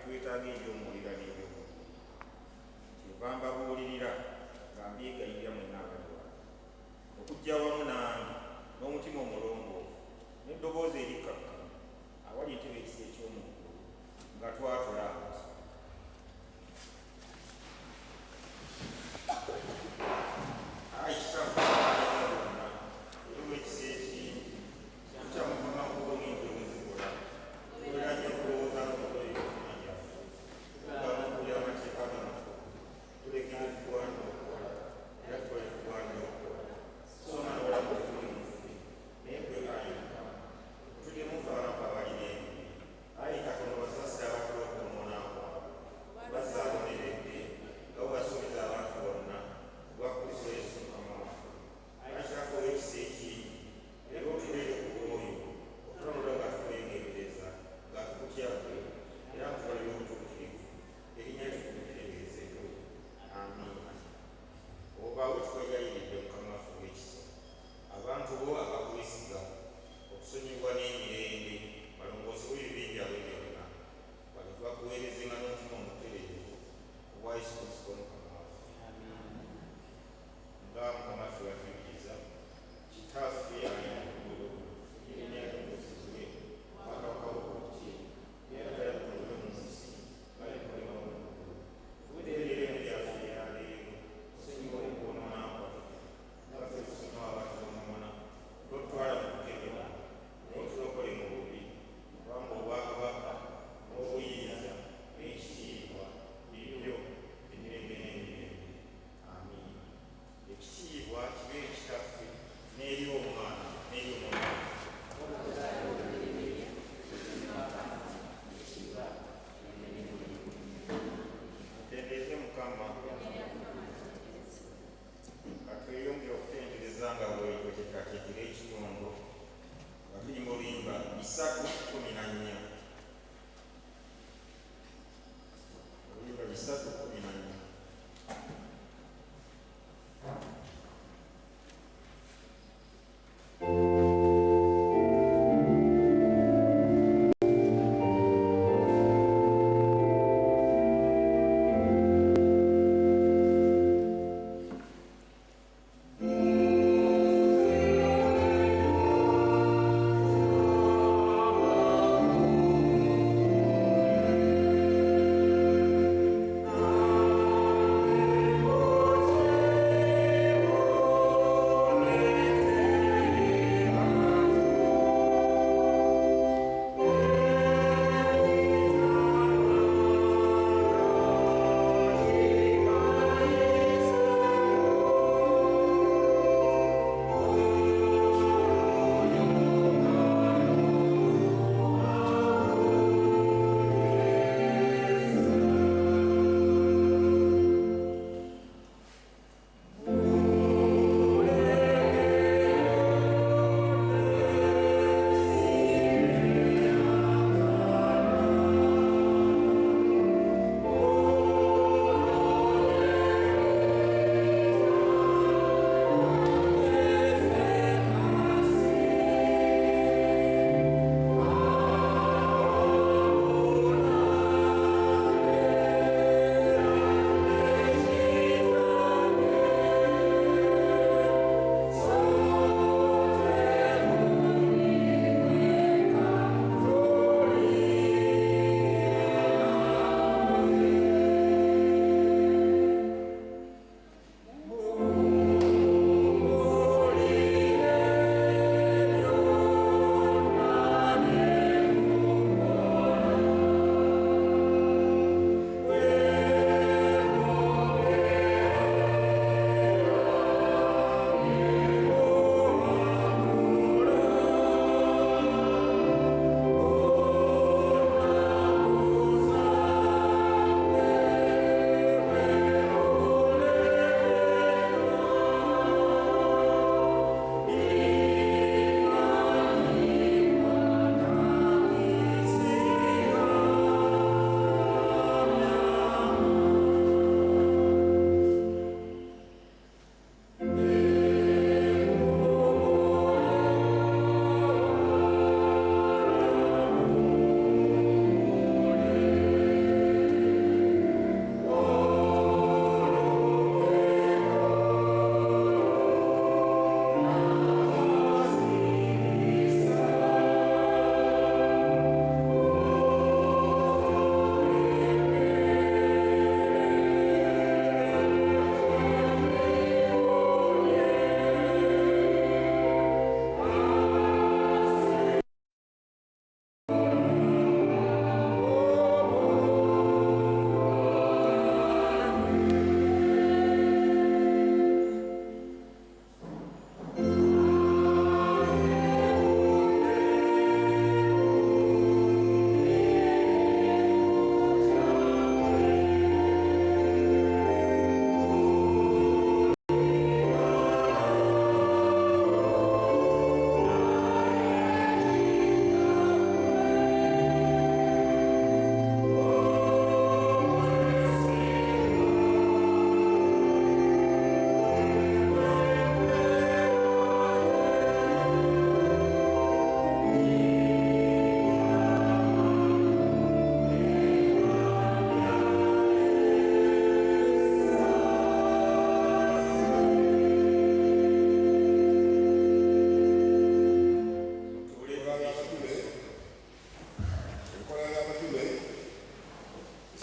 ebirimba 6. byetaago ebyomuwulira n'ebyokulya. Kyeva mbabuulirira nga mbyegayirira mwenna abalwana okujja wamu nange n'omutima omulongoofu n'eddoboozi erikkakkana awali entebe ekisa eky'omukulu nga twatula nti ayi kitabu bonna erimu ekisa ekingi kyamuvuma kubomi ntiomuzikola tuleranye okulowooza n'omukola emitima gyaffe tugamukulira amateeka gano tulekere tugwana okukola era tukole tugwana okukola soma n'olamu tetuli muffe naye kwe ayinka tuli mufe abantu abalina ebibi ayita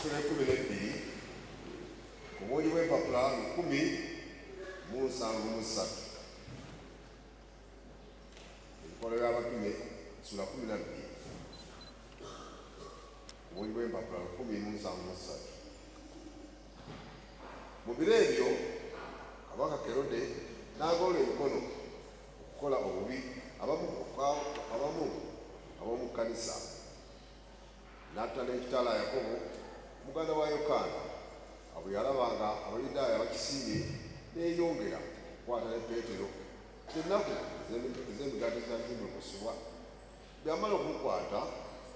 essula 12 ku buugi bw'empapula 1073 enkola y'abatume essula 12 ku buugi bw'empapula 1073. Mu biro ebyo kabaka Kerode n'agoola emikono okukola obubi abamu ab'omu kkanisa, n'atta n'ekitala Yakobo muganda wa Yokaana. Bwe yalabanga Abayudaaya bakisiimye n'eyongera okukwata ne Peetero ennaku ez'emigaati ezaali zimukusibwa. Byamala okumukwata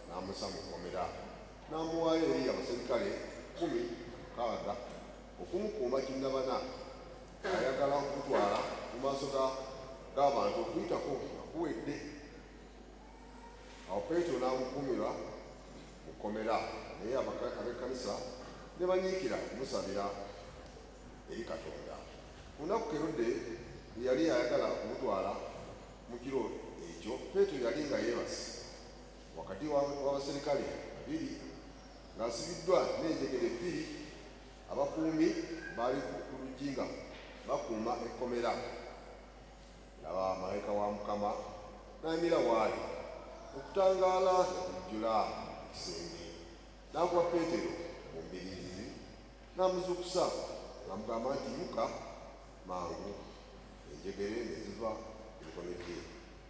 n'amussa mu kkomera, n'amuwaayo eri abaserikale 16 okumukuuma kinnabana, ayagala okumutwala mu maaso g'abantu okuyitako akuwedde. Awo Peetero n'amukuumira mu kkomera, naye ab'ekkanisa ne banyiikira okumusabira eri Katonda. Ku lunaku Kerode yali ayagala okumutwala mu kiro ekyo, Peetero yali nga yeebase wakati w'abaserikale 2 ng'asibiddwa n'enjegere 2. Abakuumi baali ku luggi nga bakuuma ekkomera. Laba malayika wa Mukama n'ayimira waali, okutangaala ne kujjula ekisenge, n'akuba Peetero mu mbiriizi n'amuzuukusa ng'amugamba nti, "Yimuka mangu." Enjegere ne ziva ku mikono gye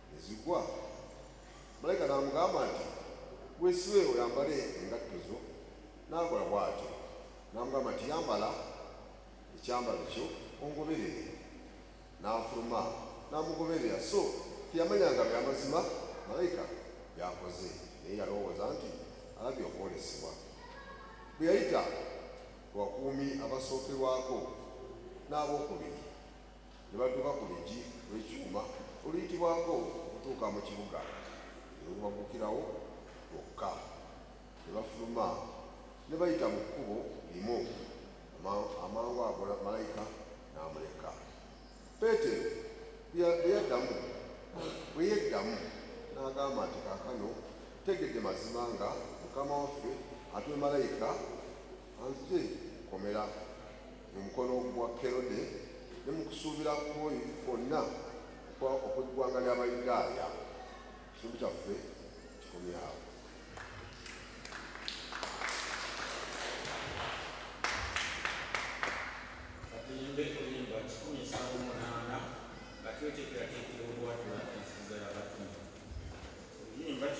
ne zigwa. Malayika n'amugamba nti, "Weesibe oyambale engatto zo." N'akola bw'atyo. N'amugamba nti, "Yambala ekyambalo kyo ongoberere." N'afuluma n'amugoberera, so teyamanyanga bya mazima malayika byakoze, naye yalowooza nti alabye okwolesebwa. Bwe yayita ku bakuumi abasookerwako n'abookubiri, ne batuuka ku luggi lw'ekyuma oluyitibwako okutuuka mu kibuga, ne lubabuukirawo lwokka. Ne bafuluma ne bayita mu kkubo limu, amangu ago malayika n'amuleka. Peetero bwe yeddamu n'agamba nti, "Kaakano tegedde mazima nga Mukama waffe atume malayika anzite kukomera mu mukono gwa Kerode ne mu kusuubira kwoyo kwonna okw'eggwanga ly'Abayudaaya." Ekitundu kyaffe kikomye awo. Katuyimbe kulimba 178 nga tweteekerateekera obwatula enfuga y'abatume. Oluyimba 178.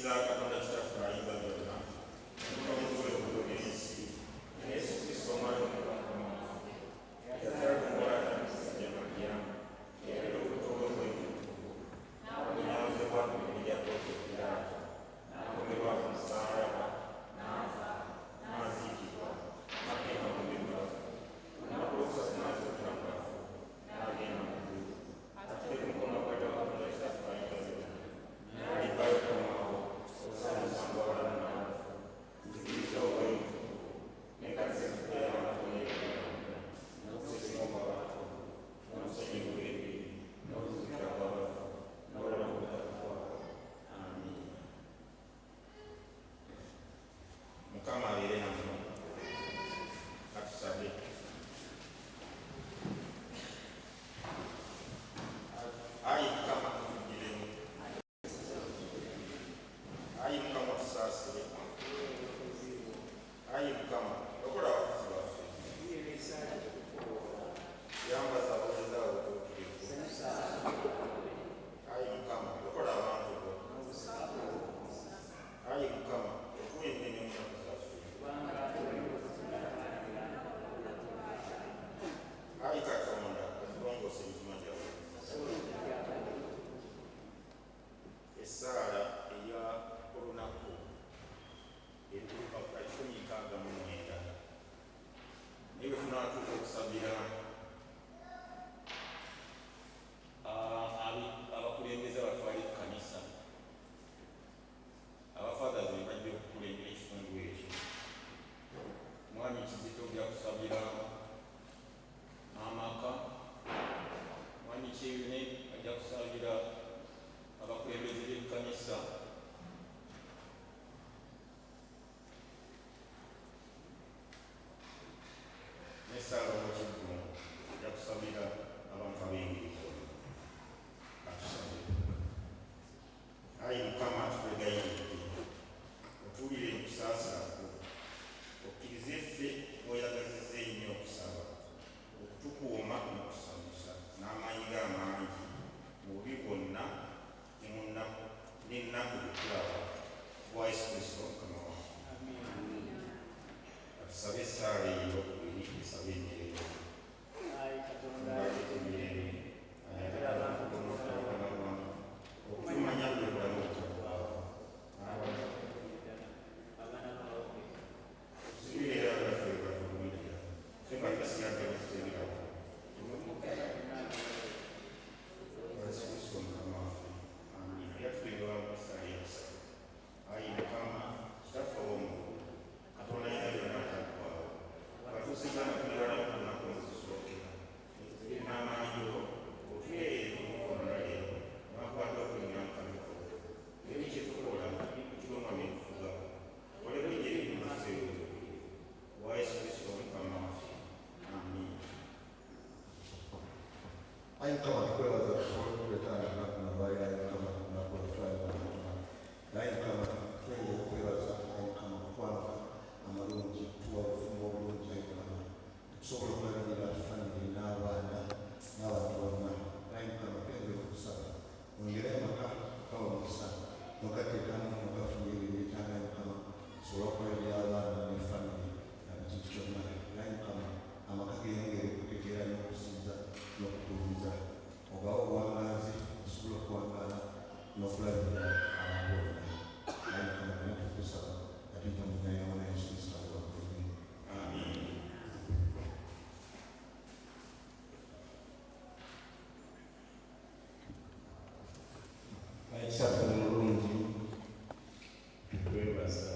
tukkiriza Katonda Kitaffe ayinza byonna omutonzi w'eggulu n'ensi ne Yesu Kristo omwana w'Omukama yazala ku muwala Jjajja Maliyamu yabeera obutoolo bw'ekitukuvu n'abunyazibwa ku mibiri gya Pontiyo Piraato n'akomerwa ku musaalaba n'afa n'aziikibwa n'agenda mu bibafu olunaku olwokusatu n'azuukira mu bafu n'agenda mu ggulu ate ku mukono gwa Katonda Kitaffe ayinza byonna n'alivaayo okukomawo okusala omusango w'abalamu n'abafu nzikiriza obw'obutukuvu n'enkazizo y'abatono n'okusesema okw'abato n'okusonyiwa ebibi n'okuzuukira kw'abafu n'obulamu obutaggwaawo. Amiina. Mukama abeere nammwe. Katusabe. Ayi Mukama tujjiremu. Ayi Mukama tusaasire. Ayi Mukama lokola abafuzi baffe. Yambaza abaweereza bawe obutuukirivu. Ayi Mukama lokola abantu bo. Ayi Mukama otuwe enneme mu nnaku zaffe. Ayi Katonda atulongoose emitima gyaffe. Essaala eya olunaku eri ku lupapula 169 naye bwe tunaatuuka okusabira abakulembeze abatwala ekkanisa abafadhazi be bajja okukulembera ekitundu ekyo. Mwami Kizito ojja kusabira amaka, mwami Kyene ajja kusabira abakulembeze b'ekkanisa, ne Saalongo Kiggungo ajja kusabira abantu ab'engeri zonna. Atusabe. Ayi Mukama atwegayirire otuwulire mu kusaasira kwo, okkirize ffe bw'oyagazizza ennyo okusaba okutukuuma n'okusanyusa n'amayiga amangi mu bubi bwonna ne mu nnaku n'ennaku bye tulaba bwa Yesu Kristo Mukama waffe. Atusabe essaala ey'okubiri esabe emirembe. Tumbalete emirembe ayagala abantu bonna okutabagana okutumanya bwe bulamu obutaggwaawo. Tusibire era baffe bwe batulumira ffe nga tusigadde batutebirako Yesu Kristo Mukama waffe. Amiina. Yatubeera mu essaala ey'okusatu. Ayi Mukama Kitaffe ow'omu ggulu, Katonda ayinza byonna ataggwaawo, batuusigana tulibalamu ku lunaku oluzisookera tulina amaanyi go otuleere mu mukono leero n'akwata okulinnya mu kamiko eri kye tukola ekirumwa ne tufuga ole bujje ebimaze wa Yesu Kristo Mukama waffe. Amiina. Ayi Mukama tukwebaza okuleetanga lunaku nalwaliro. Ayi Mukama lunaku olufulayo lwakatona. Ayi Mukama twenge okwebaza Ayi Mukama okutwala amalungi tuwa obufumbo obulungi. Ayi Mukama tusobola okulabirira famire n'abaana n'abantu bonna. Ayi Mukama twenge okusaba ongere amaka kawa omukisa nogateekamu nogafunye ebyo byetaaga. Ayi Mukama tusobole okulabirira abaana ne famire na buli kintu kyonna. Ayi Mukama amaka geyongere okutegeera n'okusinza n'okutuuliza obawo obuwangazi tusobole okuwangaala n'okulabirira abantu bonna. Ayi Mukama naye tukusaba ate mu nnya y'omwana Yesu Kristo abakulumi. Amiina. Ayi Kitaffe omulungi tukwebaza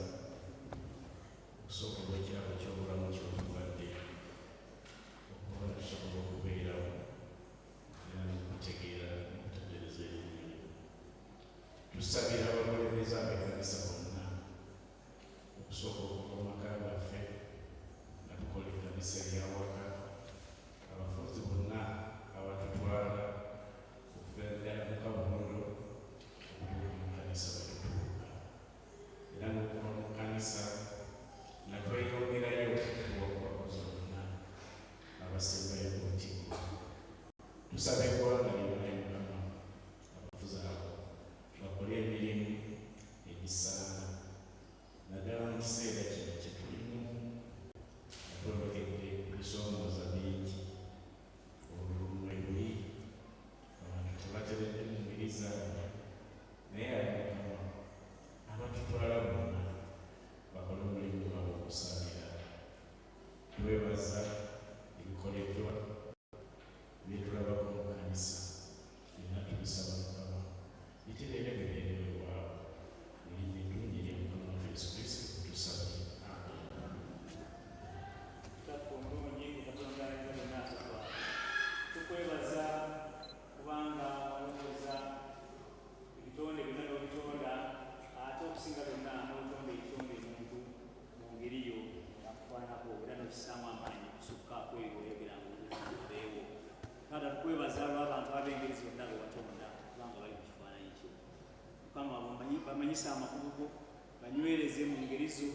Taata tukwebaza lw'abantu ab'engeri zonna be watonda kubanga bali mu kifaananyi kyo. Mukama bamanyise amakubo go, banywereze mu ngeri zo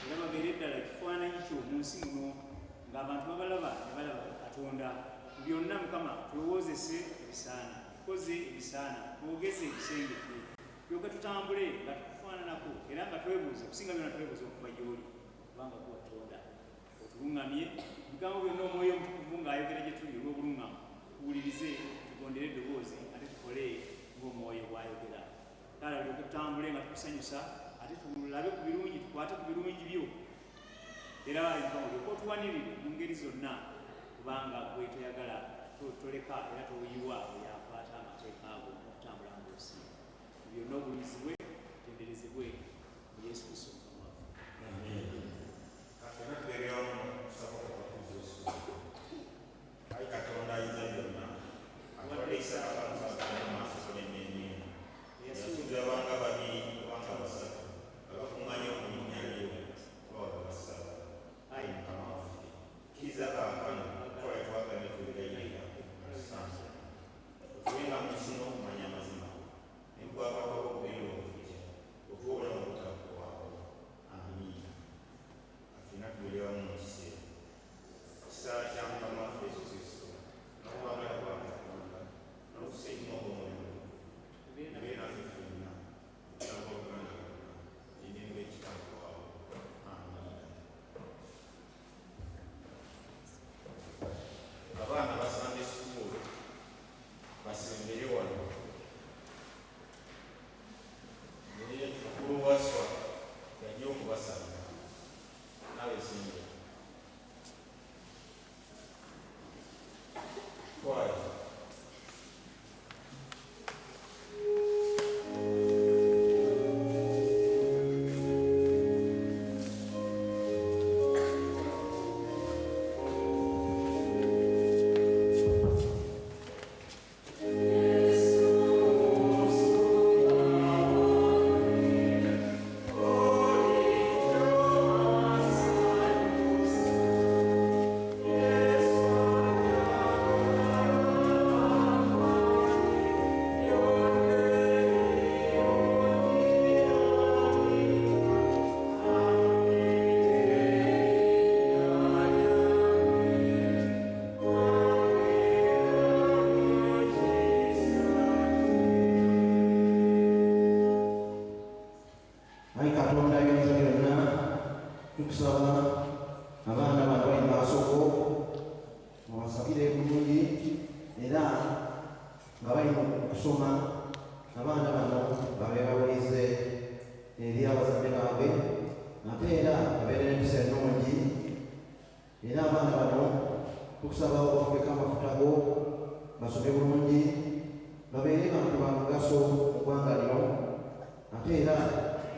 era babeere ddala ekifaananyi kyo mu nsi muno ng'abantu babalaba ne balaba Katonda. Mu byonna Mukama tulowoozese ebisaana, tukoze ebisaana, twogeze ebisengedde, tulyoke tutambule nga tukufaananako era nga twebuuza kusinga byonna twebuuza okuva gy'oli kubanga gwe Katonda. Otuluŋŋamye bigambo byonna Omwoyo Omutukuvu ng'ayogera gye tuli olw'obuluŋŋamu, tuwulirize, tugondere eddoboozi ate tukole ng'Omwoyo bw'ayogera. Taata tulyoke tutambule nga tukusanyusa ate tulabe ku birungi, tukwate ku birungi byo era Mukama olyoke otuwanirire mu ngeri zonna kubanga gwe toyagala toleka era toyiwa yakwata amateeka ago okutambula mu nsi. Byonna obulizibwe tenderezebwe mu Yesu Kristo Mukama waffe. Kafena tubeere wamu tusaba okubatuuza osuubi. Ayi Katonda ayinza byonna, atwadde Isaaka bamusaasaanya mu maaso n'ennyeenyeenyi. Yasuubiza abanga babiri obanga basatu nga bakuŋŋaanya okulinnya lyo oba basatu. Ayi Mukama waffe, kkiriza kaakano tukola twagala tubeerayirira musansa. Otuwenga mu nsi n'okumanya amazima ne bwakaba okubeera obututya otuwola mu butakuwako. Amiina. Kafena tubeere wamu mu kiseera. Ekisaala kya Mukama waffe Yesu Kristo n'okwagala kwa Katonda n'okusiima okw'Omwoyo bibeere naffe ffenna okusaba Oluganda lwonna n'emirembe ekitangwawo. Amiina. Abaana ba Sunday School basembere wano. Naye mukulu waswa yajja okubasanga nawe sembera. Kwaya. Ayi Katonda ayinza byonna, tukusaba abaana bano bali mu maaso go obasabire bulungi era nga bali mu kusoma. Abaana bano babe bawulize eri abazadde baabwe ate era babeere n'empisa ennungi. Era abaana bano tukusaba obafubeko amafuta go basome bulungi babeere bantu ba mugaso mu ggwanga lino ate era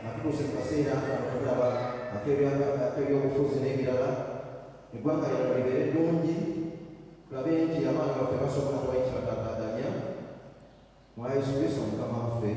atuuse mu kaseera tulaba ak'ebyobufuzi n'ebirala eggwanga lino libeere ddungi. Tulabe nti abaana baffe basoma tewali kibatagaaganya mu Yesu Kristo Mukama waffe.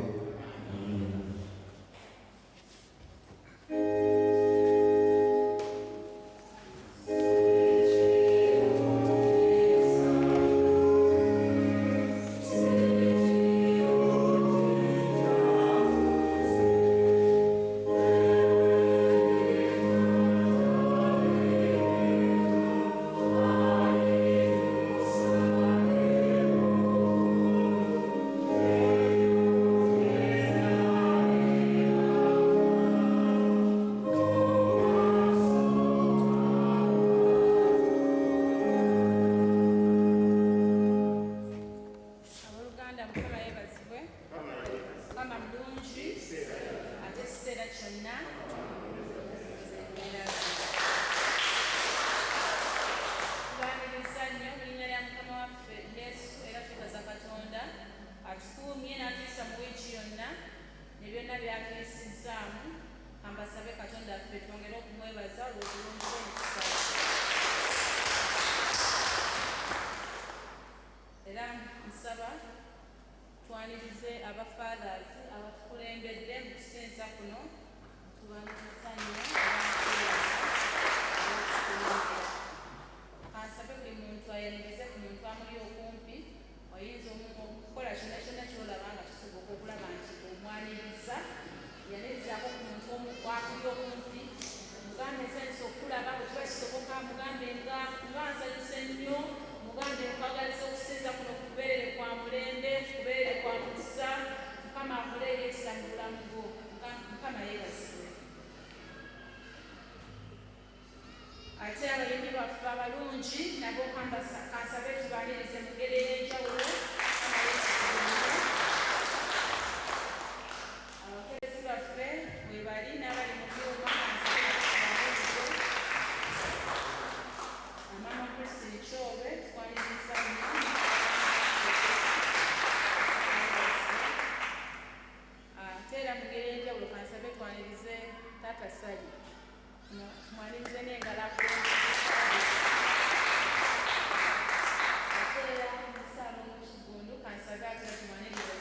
Asabe buli muntu ayendereze ku muntu amuli okumpi mulaba bwe kiba kisoboka mugambe nga nsanyuse nnyo, mugambe nkwagaliza okusinza kuno ku kubeerere kwa mulembe, kubeerere kwa mukisa, Mukama akuleere ekisa mu bulamu bwo. Mukama yeebazibwe. Ate abayimbi baffe abalungi nabo kansabe tubalirize mu ngeri ey'enjawulo. Abakozi baffe we bali n'abali mu byuma kansabe tubalirize. Mama Christine Chobe tukwaniriza nnyo. Ate era mu ngeri ey'enjawulo kansabe twanirize Taata Sali. Tumwanirize n'engalo ate era omusaala w'ekigundu kansabe ate tumwanirize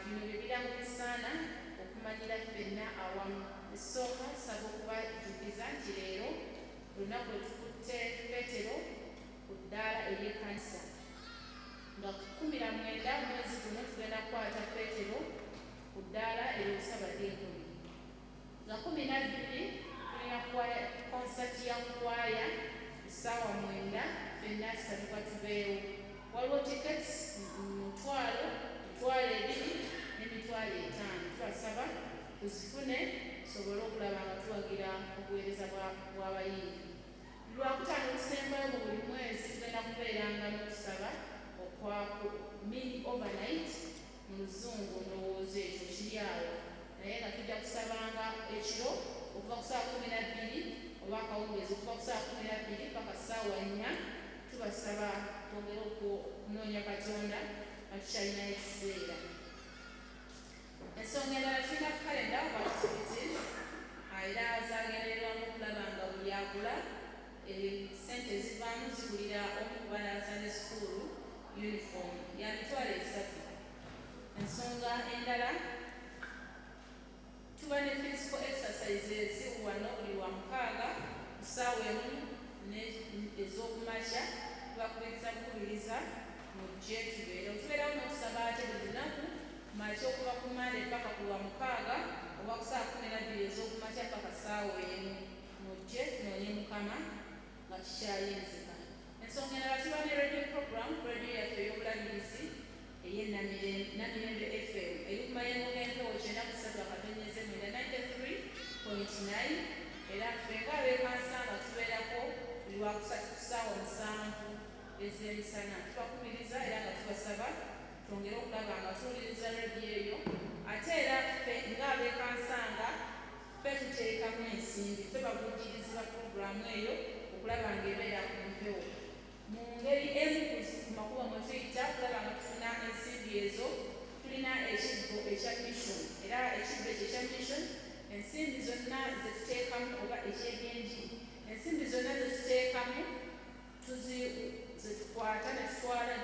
bino bye biramu bisaana okumanyira ffenna awamu. Esooka tusaba okubajjukiza nti leero olunaku lwe tukutte Peetero ku ddaala ery'ekkanisa nga 19 mwezi guno tugenda kukwata Peetero ku ddaala ery'obusabadinkoni. Nga 12 tulina konsati ya kwaya ssaawa 9 ffenna tusabibwa tubeewo. Waliwo tiketi mitwalo 2,000 n'emitwalo 5. Tubasaba tuzifune tusobole okulaba nga tuwagira obuweereza bw'abayimbi. Lwakutaano olusembayo mu buli mwezi tugenda kubeeranga n'okusaba okwa mini overnight mu luzungu. Ndowooza ekyo kiri awo, naye nga tujja kusabanga ekiro okuva ku ssaawa 12 oba akawungeezi okuva ku ssaawa 12 paka ssaawa 4. Tubasaba twongere okunoonya Katonda nga tukyalinayo ekiseera. Ensonga endala tulina kalenda of activities era zagendererwamu okulaba nga buli agula sente ezivaamu zigulira omu ku baana ba Sunday school uniform ya mitwalo 3. Ensonga endala tuba ne physical exercises wano buli wa mukaaga ku ssaawa 1 ez'okumakya. Tubakubiriza bukubiriza mujje tubeerewo. Tubeerawo n'okusaba ate buli lunaku makya okuva ku Monday paka ku lwa mukaaga oba ku ssaawa 12 ez'okumakya paka ssaawa 1. Mujje tunoonye Mukama nga kikyayinzika. Ensonga endala tuba ne radio program, radio yaffe ey'obulabirizi ey'Namirembe FM eri ku mayengo g'empewo 93.9 era ffe ng'abeekansa nga tubeerako buli wakusatu ku ssaawa 7 ez'emisana. Tubakubiriza era nga tubasaba twongere okulaba nga tuwuliriza radio eyo. Ate era ffe ng'abeekansa nga ffe tuteekamu ensimbi, ffe bavujjirizi ba puroguramu eyo okulaba ng'ebeera ku mpewo. Mu ngeri emu ku makubo mwe tuyita okulaba nga tufuna ensimbi ezo, tulina ekibbo ekya mission era ekibbo ekyo ekya mission ensimbi zonna ze tuteekamu oba ekyebyenjiri, ensimbi zonna ze tuteekamu ze tukwata ne tutwala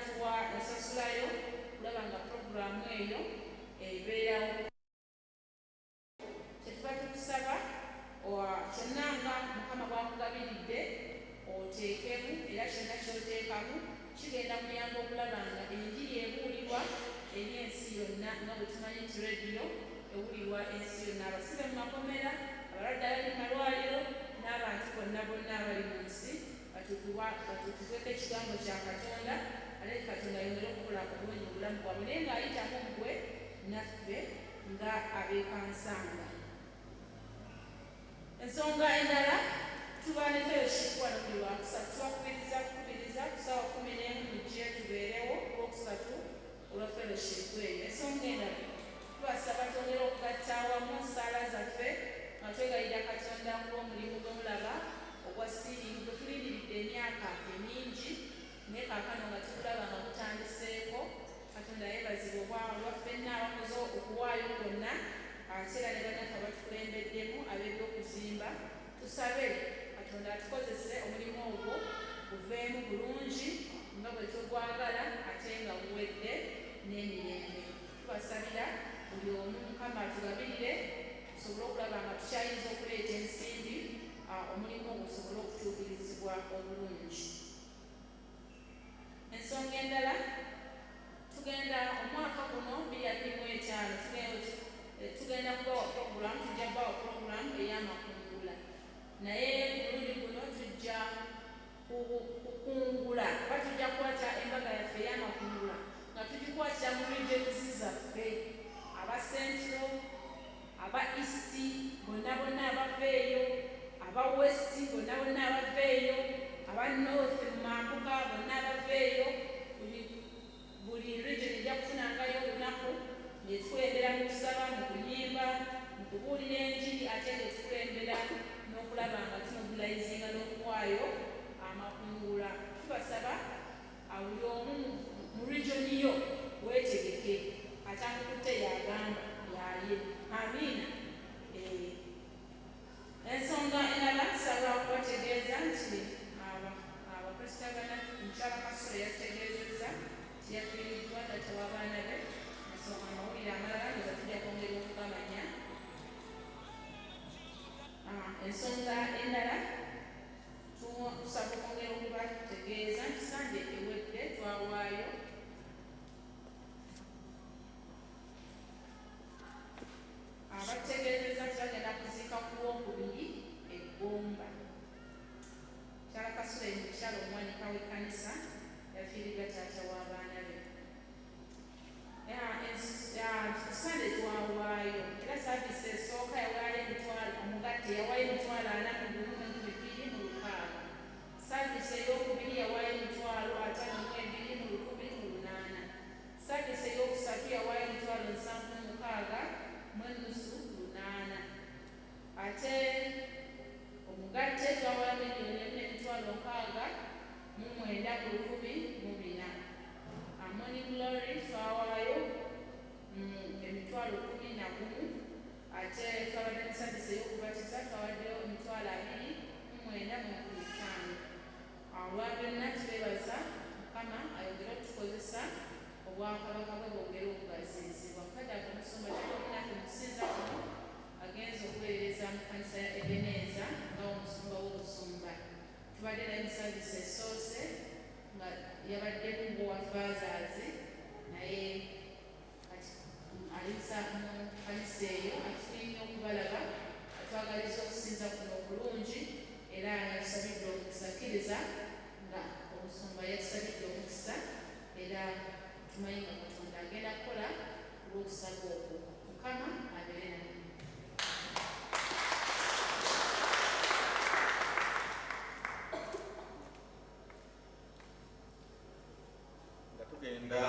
nesasulayo okulaba nga puroguramu eyo ebeerawo. Kyetuva tukusaba kyonna nga Mukama bw'akugabiridde oteekemu era kyonna ky'oteekamu kigenda kuyamba okulaba nga enjiri ebuulirwa eri ensi yonna nga bwe tumanyi nti rediyo ewulirwa ensi yonna. Abasibe mu makomera, abalwadde abali mu malwaliro n'abantu bonna abali mu nsi batuukibweko ekigambo kya Katonda ate Katonda yongere okukola obulungi obulamu bwabwe naye ng'ayitamu ggwe naffe nga abeekansanga. Ensonga endala tuba ne fellowship wano buli wakusatu. Tubakubiriza ku ssaawa 11 mujje tubeerewo olwokusatu olwa fellowship eyo. Ensonga endala tubasaba twongere okugatta awamu nsaala zaffe nga twegayirira Katonda ng'omulimu gwe mulaba ogwa siiringi gwe tulindiridde emyaka emingi naye kaakano nga tukulaba nga gutandiseeko. Katonda yeebazibwe olwa ffenna abakoze okuwaayo kwonna ate era ne bannaffe abatukulembeddemu ab'ebyokuzimba. Tusabe Katonda atukozese omulimu ogwo guveemu bulungi nga bwe tugwagala ate nga guwedde n'emirembe. Tubasabira buli omu Mukama atugabirire tusobole okulaba nga tukyayinza okuleeta ensimbi omulimu ogwo gusobole okutuukirizibwa obulungi. Ensonga endala tugenda omwaka guno 2025 tugenda puroguramu ey'amakungula naye mulundi guno tujja kukungula oba tujja kukwata embaga yaffe ey'amakungula nga tugikwatira mu regionsi zaffe aba central aba east bonna bonna abaveeyo aba west bonna bonna abaveeyo aba north mambuka bonna abaveeyo buli region ejja kufunangayo olunaku ngetukulembera mu kusaba mu kuyimba mu kubuulira enjiri ate ngetukulembera n'okulaba nga tumobilizinga n'okuwaayo amakungula. Tubasaba buli omu mu region yo weetegeke atakukutte yagamba yaye amiina. Ensonga endala tusaba okubategeeza nti abakristagana mukyala Kasolo yategeezezza nti yafiiriddwa taata w'abaana be. Nsonga amawulire amalala nga tujja kwongera okugamanya. Ensonga endala tusaba okwongera okubategeeza nti Sande ewedde twawaayo abategeezezza nti bagenda kuziika ku Lwokubiri eGomba. Mukyala Kasolo ye mukyala omwanika w'ekkanisa yafiiriddwa taata w'abaana be. Sande twawaayo era saavisi esooka yawaayo omugatte yawaayo emitwalo 41,206. Saavisi ey'okubiri yawaayo emitwalo 52,208. Saavisi ey'okusatu yawaayo emitwalo 76,8. Ate omugatte twawaayo $1,609,104. Morning Glory twawaayo emitwalo 11. Ate twabadde mu saavisi ey'okubatiza twawaddeyo emitwalo 29,5. Olwa byonna tubeebaza Mukama ayogere okutukozesa obwakabaka bwe bwongere okugaziizibwa. Mukadde Musumba tulinaffe mu kusinza kuno agenza okuweereza mu kkanisa ya Ebeneza nga omusumba w'obusumba. Tubadde naye mu saavisi esoose nga yabadde kuwa fathers naye alisa mu kkanisa eyo atulinye okubalaba atwagaliza okusinza kuno obulungi era yatusabidde omukisa akkiriza nga omusumba yatusabidde omukisa era tumanyi nga Katonda agenda kukola olw'okusaba okwo. Mukama abeere nammwe. Nga tugenda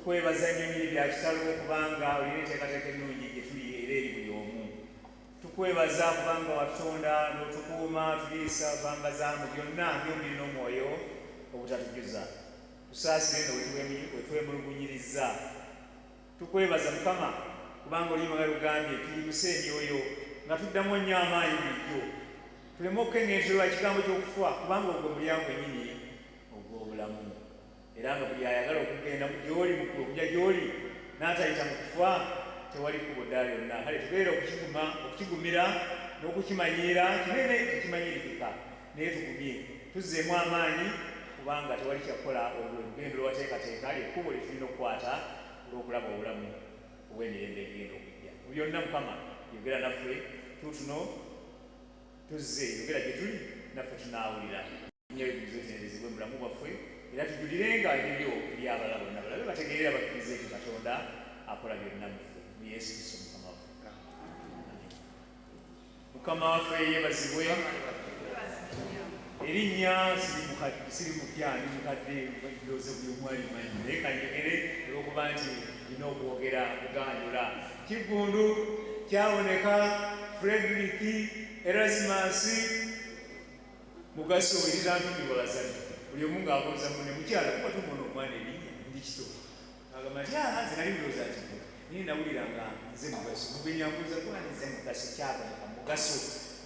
tukwebaza nnyo nnyo bya kitalo kubanga olina enteekateeka ennungi gye tuli era eri buli omu. Tukwebaza kubanga watonda n'otukuuma tuliisa bambaza mu byonna by'omubiri n'omwoyo obutatujuza. Tusaasire nga wetwemulugunyirizza. Tukwebaza Mukama kubanga oli magala lugambye tuyimuse emyoyo nga tuddamu nnyo amaanyi bulijjo. Tuleme okukengeeterwa ekigambo ky'okufa kubanga ogwo mulyango ennyini ogw'obulamu. Era nga buli ayagala okugenda gy'oli okujja gy'oli n'atayita mu kufa tewali kkubo ddaala lyonna. Kale tubeera okukigumira n'okukimanyiira kinene tekimanyirikika naye tugumye tuzzeemu amaanyi kubanga tewali kyakukola olugendo lwateekateeka lyekkubo lye tulina okukwata olw'okulaba obulamu obw'emirembe egenda okujja. Mu byonna Mukama yogera naffe tutuno tuzze yogera gye tuli naffe tunaawulira nnyo ebizotendezebwe mu bulamu bwaffe era tujulirenga ebibyo eri abalala bonna balabe bategeerera bakkirize nti Katonda akola byonna mu ffe mu Yesu Kristo Mukama waffe. Mukama waffe yeebazibwe. Erinnya siri mukyani mukadde ndowooza buli omu alimanyi naye kanjogere olw'okuba nti nina okwogera kuganjula. Kiggundu kyaboneka Frederick Erasmus Mugaso eritantundibwa bazadde buli omu ng'abuuza munne mukyala kuba tumona omwana erinnya ndi kito agamba nti nze nali ndowooza nti naye nawulira nga nze Mugaso mugenyambuuza kuba nze Mugaso kyaboneka Mugaso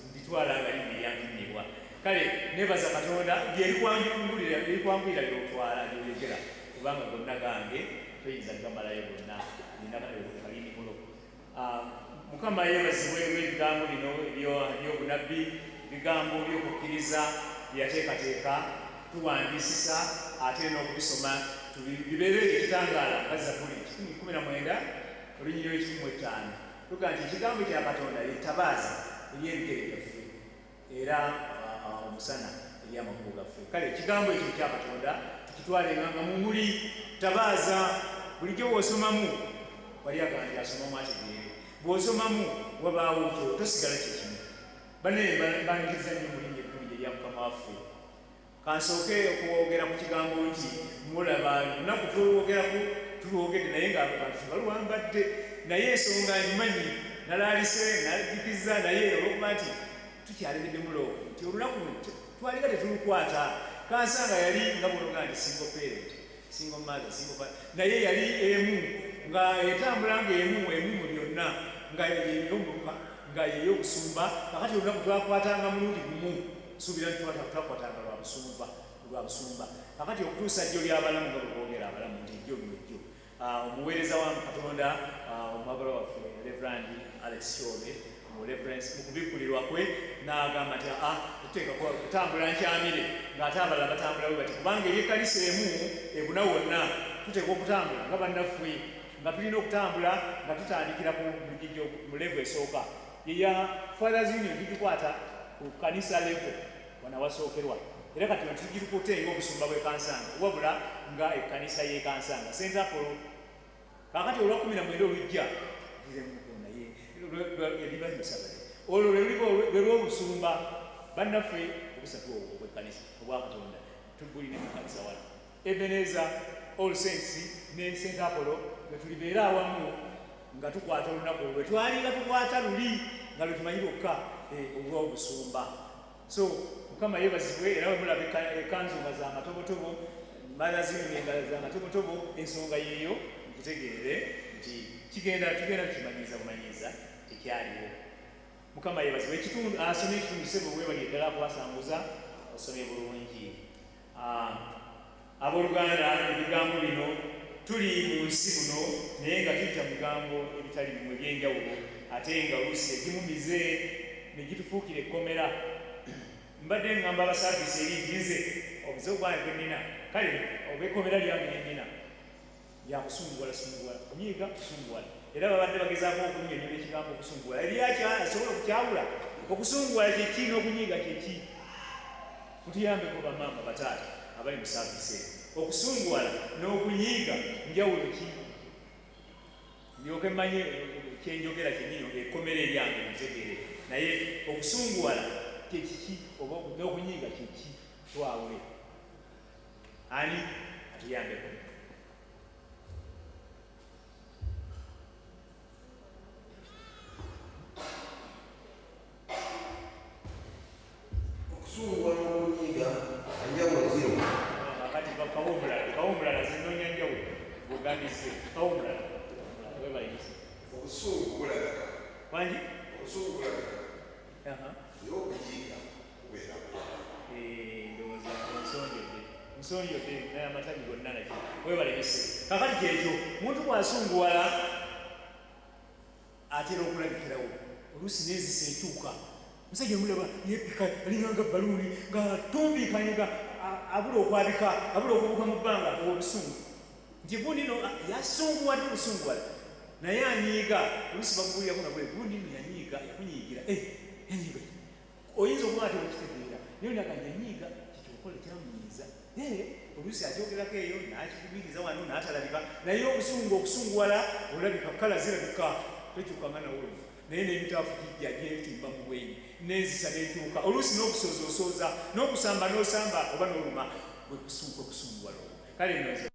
nditwala nga linneyambinibwa. Kale nebaza Katonda byerikwangulira byerikwangulira byotwala byoyogera kubanga gonna gange toyinza gamalayo gonna nina kalinimulo. Mukama yeebazibwe ebigambo bino ebyobunabbi ebigambo by'okukkiriza byeyateekateeka tuwandiisisa ate n'okubisoma bibeere ekitangaala nga Zabbuli 19:1-5 tuga nti ekigambo kya Katonda yetabaaza eri ebigere byaffe era omusana eri amakubo gaffe. Kale ekigambo ekyo kya Katonda tukitwalenga nga mumuli tabaaza. Bulijjo bw'osomamu wali agandi asomamu ategeere, bw'osomamu wabaawo kyo tosigala kyekimu. Bane baniriza nnyo mulinnya ekkulu gye lya Mukama waffe. Kansooke okwogera ku kigambo nti mulaba lunaku tulwogerako tulwogedde naye ng'abantu tebaluwambadde naye ensonga nyimanyi nalaalise naljikiza naye olw'okuba nti tukyalebedde muloowo nti olunaku twaliga tetulukwata. Kansanga yali nga bunoga nti single parent single mother single father naye yali emu nga etambula ng'emu mu byonna nga ey'omuluka nga ey'obusumba. Kakati olunaku twakwatanga mulundi gumu suubira nti twakwatanga lwa busumba. Kakati okutuusa jjo ly'abalamu nga bweboogera abalamu nti jjo byojjo. Omuweereza wa Katonda omwagala waffe Reverend Alex Kyobe mu kubikkulirwa kwe n'agamba nti tuteeka kutambula nkyamire ng'ate abalala batambula bwe bati kubanga eri ekkanisa emu ebuna wonna tuteeka okutambula nga bannaffe nga tulina okutambula nga tutandikira mu level esooka yeya Fathers Union tugikwata ku kanisa level wanawasookerwa era kati tugirikutte ng'obusumba bw'ekansanga wabula nga ekkanisa y'ekansanga St. Apollo. Kakati olwa 19 olujja eriba musabale olwo lwe lw'obusumba bannaffe obusatu obw'ekkanisa obwa Katonda tubulina mu kkanisa wano Ebenezer All Saints ne St. Apollo lwe tulibeera awamu nga tukwata olunaku olwo twalinga tukwata luli nga lwe tumanyi lwokka olw'obusumba. So Mukama yeebazibwe era bwe mulaba ekkanzu nga za matobotobo Mothers Union nga za matobotobo ensonga yeeyo nkitegeere nti tugenda tukimanyiiza bumanyiiza tekyaliwo. Mukama yeebazibwe. Ekitundu asome ekitundu sebo bwebali eddala kubasanguza osome bulungi. Abooluganda ebigambo bino tuli mu nsi muno naye nga tuyita mu bigambo ebitali bimu eby'enjawulo ate nga oluusi egimumize ne gitufuukira ekkomera. Mbadde ngamba abasaabisi eri nze obuze obwange bwe nnina kale oba ekkomera lyange lyennyina lyakusunguwala kunyiiga kusunguwala era babadde bagezaako okunnyonnyola ekigambo okusunguwala asobola okukyawula okusunguwala kyeki n'okunyiiga kyeki. Mutuyambeko bamaama bataata abali mu saavisi okusunguwala n'okunyiiga njawulo ki ndyoke mmanye kyenjogera kyennyini ekkomera eryange mutegeere naye okusunguwala kyekiki oba n'okunyiiga kyeki twawule ani atuyambeko. bagandize kawumulala webayise obusungu bulabika wangi obusungu bulabika naye okuyiga kubeera ndowooza nsonjodde naye amatabi gonna naki webalebise kakati kyekyo muntu bwasunguwala atera okulabikirawo oluusi nezisa ekyuka musajja omulaba yepika alinganga baluuni nga tumbikanye nga abula okwabika abula okubuka mu bbanga obusungu nti gundi no yasunguwadde obusunguwala naye anyiiga oluusi bakubulyako nagwe gundi no yanyiiga yakunyiigira yanyiiga oyinza okuba ate okitegeera naye naga yanyiiga kikyokola kyamunyiiza oluusi akyogerako eyo nakikubiriza wano n'atalabika naye obusungu okusunguwala olabika kala zirabika tekyukanga nawoluvu naye n'emitaafu gijja gyetimba mu bwenyi n'enzisa n'ekyuka oluusi n'okusooza osooza n'okusamba n'osamba oba n'oluma okusunguwala kale noza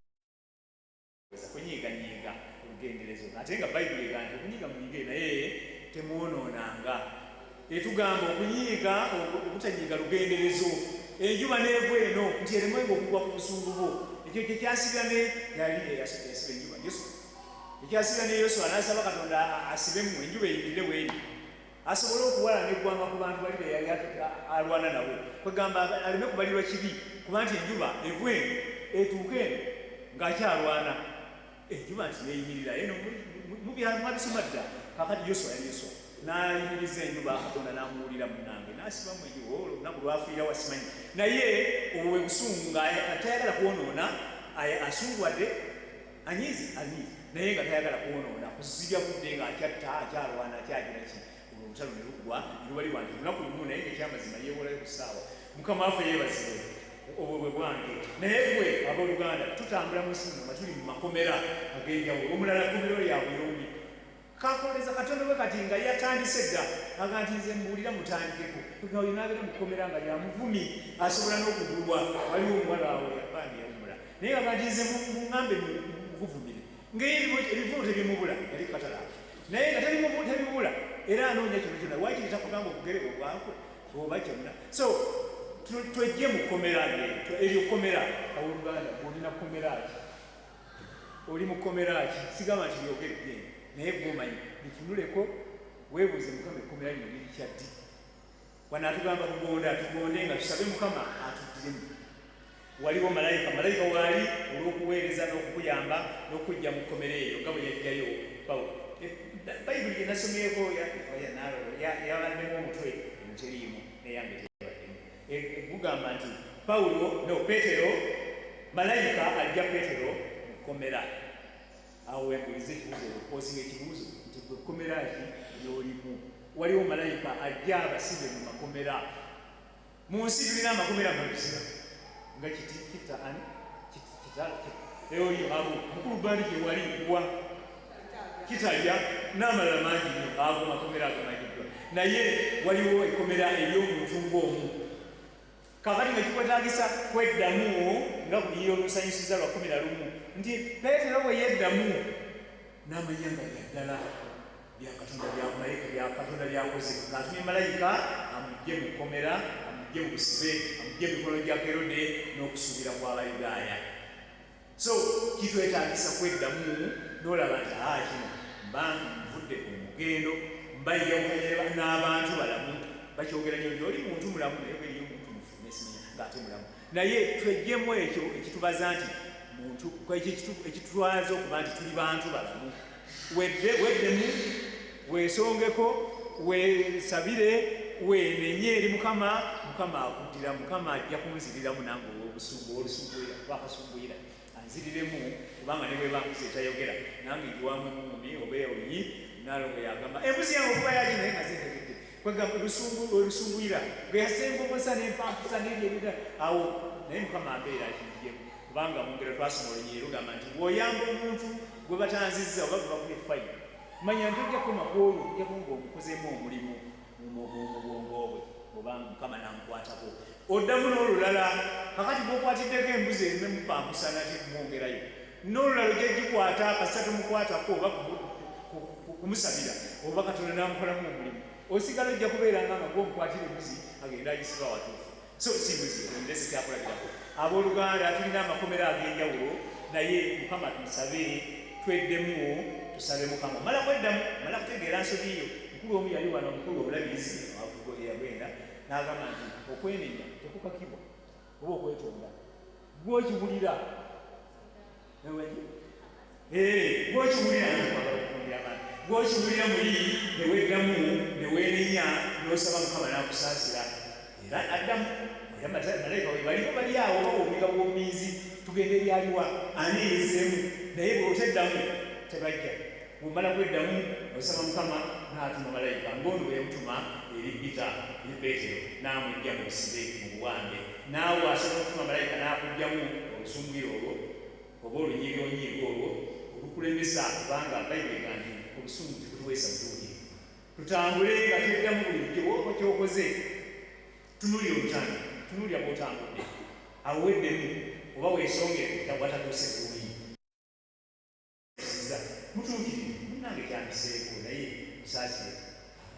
kunyiiganyiiga olugenderezo ate nga bayibuli egamba okunyiiga munyiige naye temwonoonanga etugamba okunyiiga obutanyiiga lugenderezo enjuba n'eva eno nti eremenga okugwa ku busungu bwo ekyo kyekyasiga ne yali yasiba enjuba Yoswa ekyasiga ne Yoswa n'asaba Katonda asibemu enjuba eyimirire bweri asobole okuwalana eggwanga ku bantu bali beyali alwana nabo kwegamba aleme kubalirwa kibi kuba nti enjuba eva eno etuuka eno ng'akyalwana enjuba nti yeyimirira eno mwabisoma dda kakati Yoswa yali Yoswa n'ayimiriza enjuba Katonda n'amuwulira munange n'asibamu enjuba olunaku lwafiira wasimanyi naye obwo bwe busungu ng'atayagala kwonoona asunguwadde anyiizi naye nga tayagala kwonoona kuzibya budde ng'akyatta akyalwana akyagiraki olwo olutalo ne lugwa nelubalibwa nti lunaku lumu naye ng'ekyamazima yeewolayo ku ssaawa mukama waffe yeebazibwe obwo bwe bwange naye gwe abooluganda tutambula mu nsi nga tuli mu makomera ag'enjawulo omulala komero lyabuyombi kakoleza Katonda we kati nga yatandise dda aga nti nze mbuulira mutandikeko nga oyo n'abeera mukomera nga yamuvumi asobola n'okugulwa waliwo omuwala awo yabaani yawumula naye aga nti nze muŋŋambe mukuvumire ngaebivumo tebimubula yali katala naye nga tebimubula era anoonya kino kyona waakiri takugamba okugereka obwakwe oba kyonna so twejje mu kkomera eryo kkomera awoluganda olina kkomeraki oli mu kkomeraki sigamba nti lyogere genda naye gwomanyi litunuleko weebuuze mukama ekkomera lino lirikyaddi wanaatugamba kugonda tugonde nga tusabe mukama atuddiremu waliwo malayika waali olw'okuweereza n'okukuyamba n'okujja mu kkomera eyo nga bwe yajjayo Pawulo bayibuli gye nasomyeko yabaddemu omutwe emuteriimu neyambe teyabaddemu gugamba nti Peetero malayika ajja Peetero mu kkomera awo webuulize ekibuuzo okwosinga ekibuuzo nti gwe kkomera ki lyolimu waliwo malayika ajja abasibe mu makomera mu nsi tulina amakomera maluziba nga eyo abo mukulu bandi gye wali wa kitalya n'amalala mangi nnyo ago makomera agamanyiddwa naye waliwo ekkomera ery'omuntu ng'omu kakati nga kikwetaagisa kweddamu nga buli olusanyusiza lwa 11 nti Peetero bwe yeddamu n'amanya nga byaddala byakatonda byamalayika byakatonda byakoze ng'atumye malayika amugye mu kkomera amugye mu busibe amugye emikono gya Kerode n'okusuubira kw'Abayudaaya so kitwetaagisa kweddamu n'olaba nti kino mba nvudde ku mugendo mbayawukanyira n'abantu balamu bakyogera nnyo nti oli muntu mulamu naye bwe eriyo omuntu mufu nesimanya ng'ate mulamu naye twejjemu ekyo ekitubaza nti muntu ekitutwaza okuba nti tuli bantu balamu weddemu weesongeko weesabire weenenye eri mukama akuddira mukama ajja kunziriramu nange olusunguira bakasunguyira anziriremu kubanga ne bwebankuza etayogera nange njiwamu emumumi oba eoyi nalongo yagamba embuzi yange okuba yagi naye nga zintegedde kwegamba olusunguyira bweyasembogosa nempampusa nebyebira awo naye mukama ambeera akijjemu kubanga mungero twasoma olunyiri lugamba nti bw'oyamba omuntu gwe batanzizza oba gwe bakuba efayiro manya nti ojja kukoma kwolwo ojja kunga omukozemu omulimu mu bwongo bwe oba mukama namukwatako oddamu n'olulala kakati bw'okwatiddeko embuzi erime mupampusa nate kumwongerayo n'olulala ojja gikwata kasita tomukwatako oba kumusabira oba Katonda namukolamu omulimu osigala ojja kubeeranga nga gwomukwatira embuzi agenda agisiba watuufu so si mbuzi endese kyakulabirako abooluganda tulina amakomera ag'enjawulo naye Mukama tumusabe tweddemu tusabe Mukama mala kweddamu mala kutegeera nsobi yo mukulu omu yali wano mukulu obulabirizi eyagenda n'agamba nti okwenenya tekukakibwa oba okwetonda gw'okiwulira gw'okiwulira muli neweddamu neweenenya n'osaba Mukama n'akusaasira era addamu era malayika we baliwo bali awo bawoomeka bwomiizi tugenda ebyaliwa ani yezeemu naye bw'oteddamu tebajja bw'omala kweddamu osaba Mukama n'atuma malayika ng'ono bwe yamutuma eri Pita eri Peetero n'amujja mu busibe mu buwambe naawe asobola okutuma malayika n'akugjamu olusungiro olwo oba olunyiigonyiigo olwo olukulemesa kubanga Bayibuli egamba obusungu tekutuweesa butuukirivu tutambule nga tweddamu bulijjo oba kyokoze tunulya olutanda tunulya bw'otambudde awo weddemu oba weesongere watatuuse bulungi mutuukirivu munnange kyandiseeko naye musaasire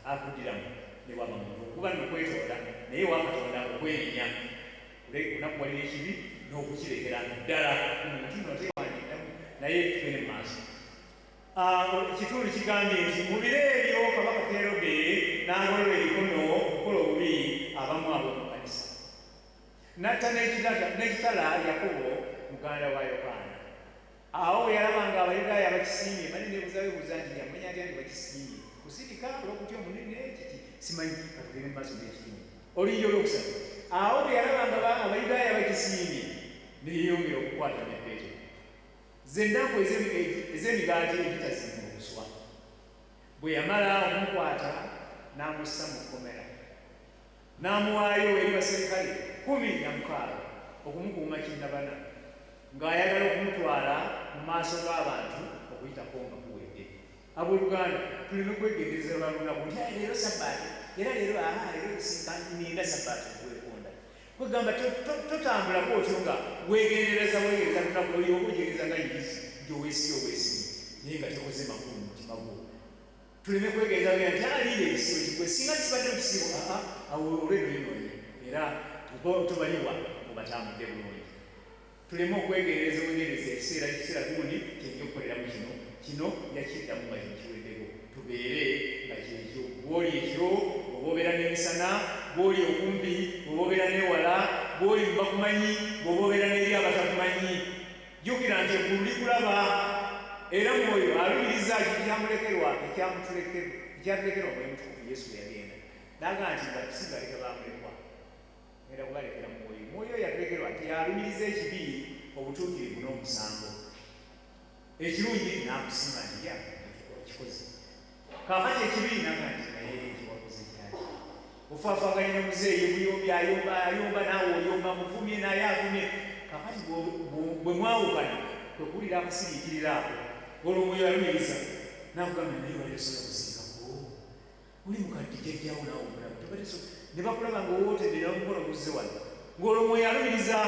akuddiramu ne waba muntu okuba nokwetonda naye wakatonda okwenenya onakuwalira ekibi n'okukirekera ddala omuntu notewandamu naye tugende mu maaso ekitundu kigambye nti mu biro ebyo kabaka Kerode n'agolola ebikono okukola obubi abamu ab'omu kanisa natta n'ekitala Yakobo muganda wa Yokaana awo yalabanga Abayudaaya bakisiimye bali nebuzawebuuza nti yamanya atya nti bakisiimye kusirika olwokutya omunene kiki simanyi katugende mu maaso n'ekitundu oluyinja olwokusatu awo bwe yalabanga Abayudaaya bakisiimye neyeyongera okukwata ne Peetero zennaku ez'emigaati egitazimba obuswa bwe yamala okumukwata n'amussa mu kkomera n'amuwaayo eri baserikale 16 okumukuuma kinnabana ng'ayagala okumutwala mu maaso g'abantu okuyitako nga kuwedde abooluganda tulina okwegendereza lwalunaku nti leero Sabbaati era leero leero ninda Sabbaati okwekonda kwegamba totambulako otyo nga wegendereza lunaku olyoba ojegereza nga yizi gyoweesiyo obwesibi naye nga tekoze makulu mu mutima gwo tuleme kwegendereza nti aliire ekisibo kikwe singa kibadde mu kisibo awo olwenoyinoonye era tobalibwa mubatambudde bulungi tuleme okwegendereza ekiseera gundi kyenja okukoleramu kino yakiddamu nga kyekiweddeko tubeere nga kyekyo bw'oli ekiro oba obeera n'emisana bw'oli okumpi oba obeera n'ewala bw'oli mu bakumanyi bw'oba obeera n'eri abatakumanyi jjukira nti eggulu likulaba era mwoyo alumiriza ekyatulekerwa Mwoyo Mutukuvu Yesu bwe yagenda naga nti batusigaleka bamulekwa era kubalekera mwoyo yatulekerwa nti yalumiriza ekibi obutuukirivu n'omusango ekirungi n'akusiima nti kikoze kaakati ekibi naga nti naye ekiwakoze kyaki ofaafaaganya ne muzeeyi buyombi ayomba naawe oyomba muvumye naye avumye kaakati bwe mwawukana kwe kuwulira akasiriikirira ako olwo omwoyo alumiriza nakugamba naye baleesobola kusinkako oli mukadde jjajjawo naawe omulamu ne bakulaba ng'owootedde n'omukono guzze wano ng'olwo omwoyo alumiriza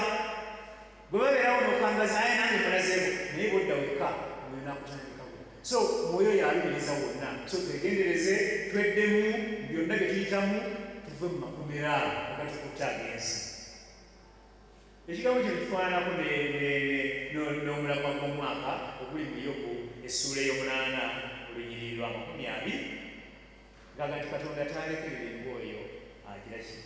bwe babeerawo n'okangaza aye nange mulazeeko naye bwodda wekka omwoyo n'akutandikawo so mwoyo yalumiriza wonna so twegendereze tweddemu byonna bye tuyitamu tuve mu makomera agatukutte ag'ensi ekigambo kino kifaananako n'omulagwa gw'omwaka oguli mu Yobu essuula ey'omunaana olunyiriri lwa 20 ngaga nti Katonda taalekerera engooyo agira ki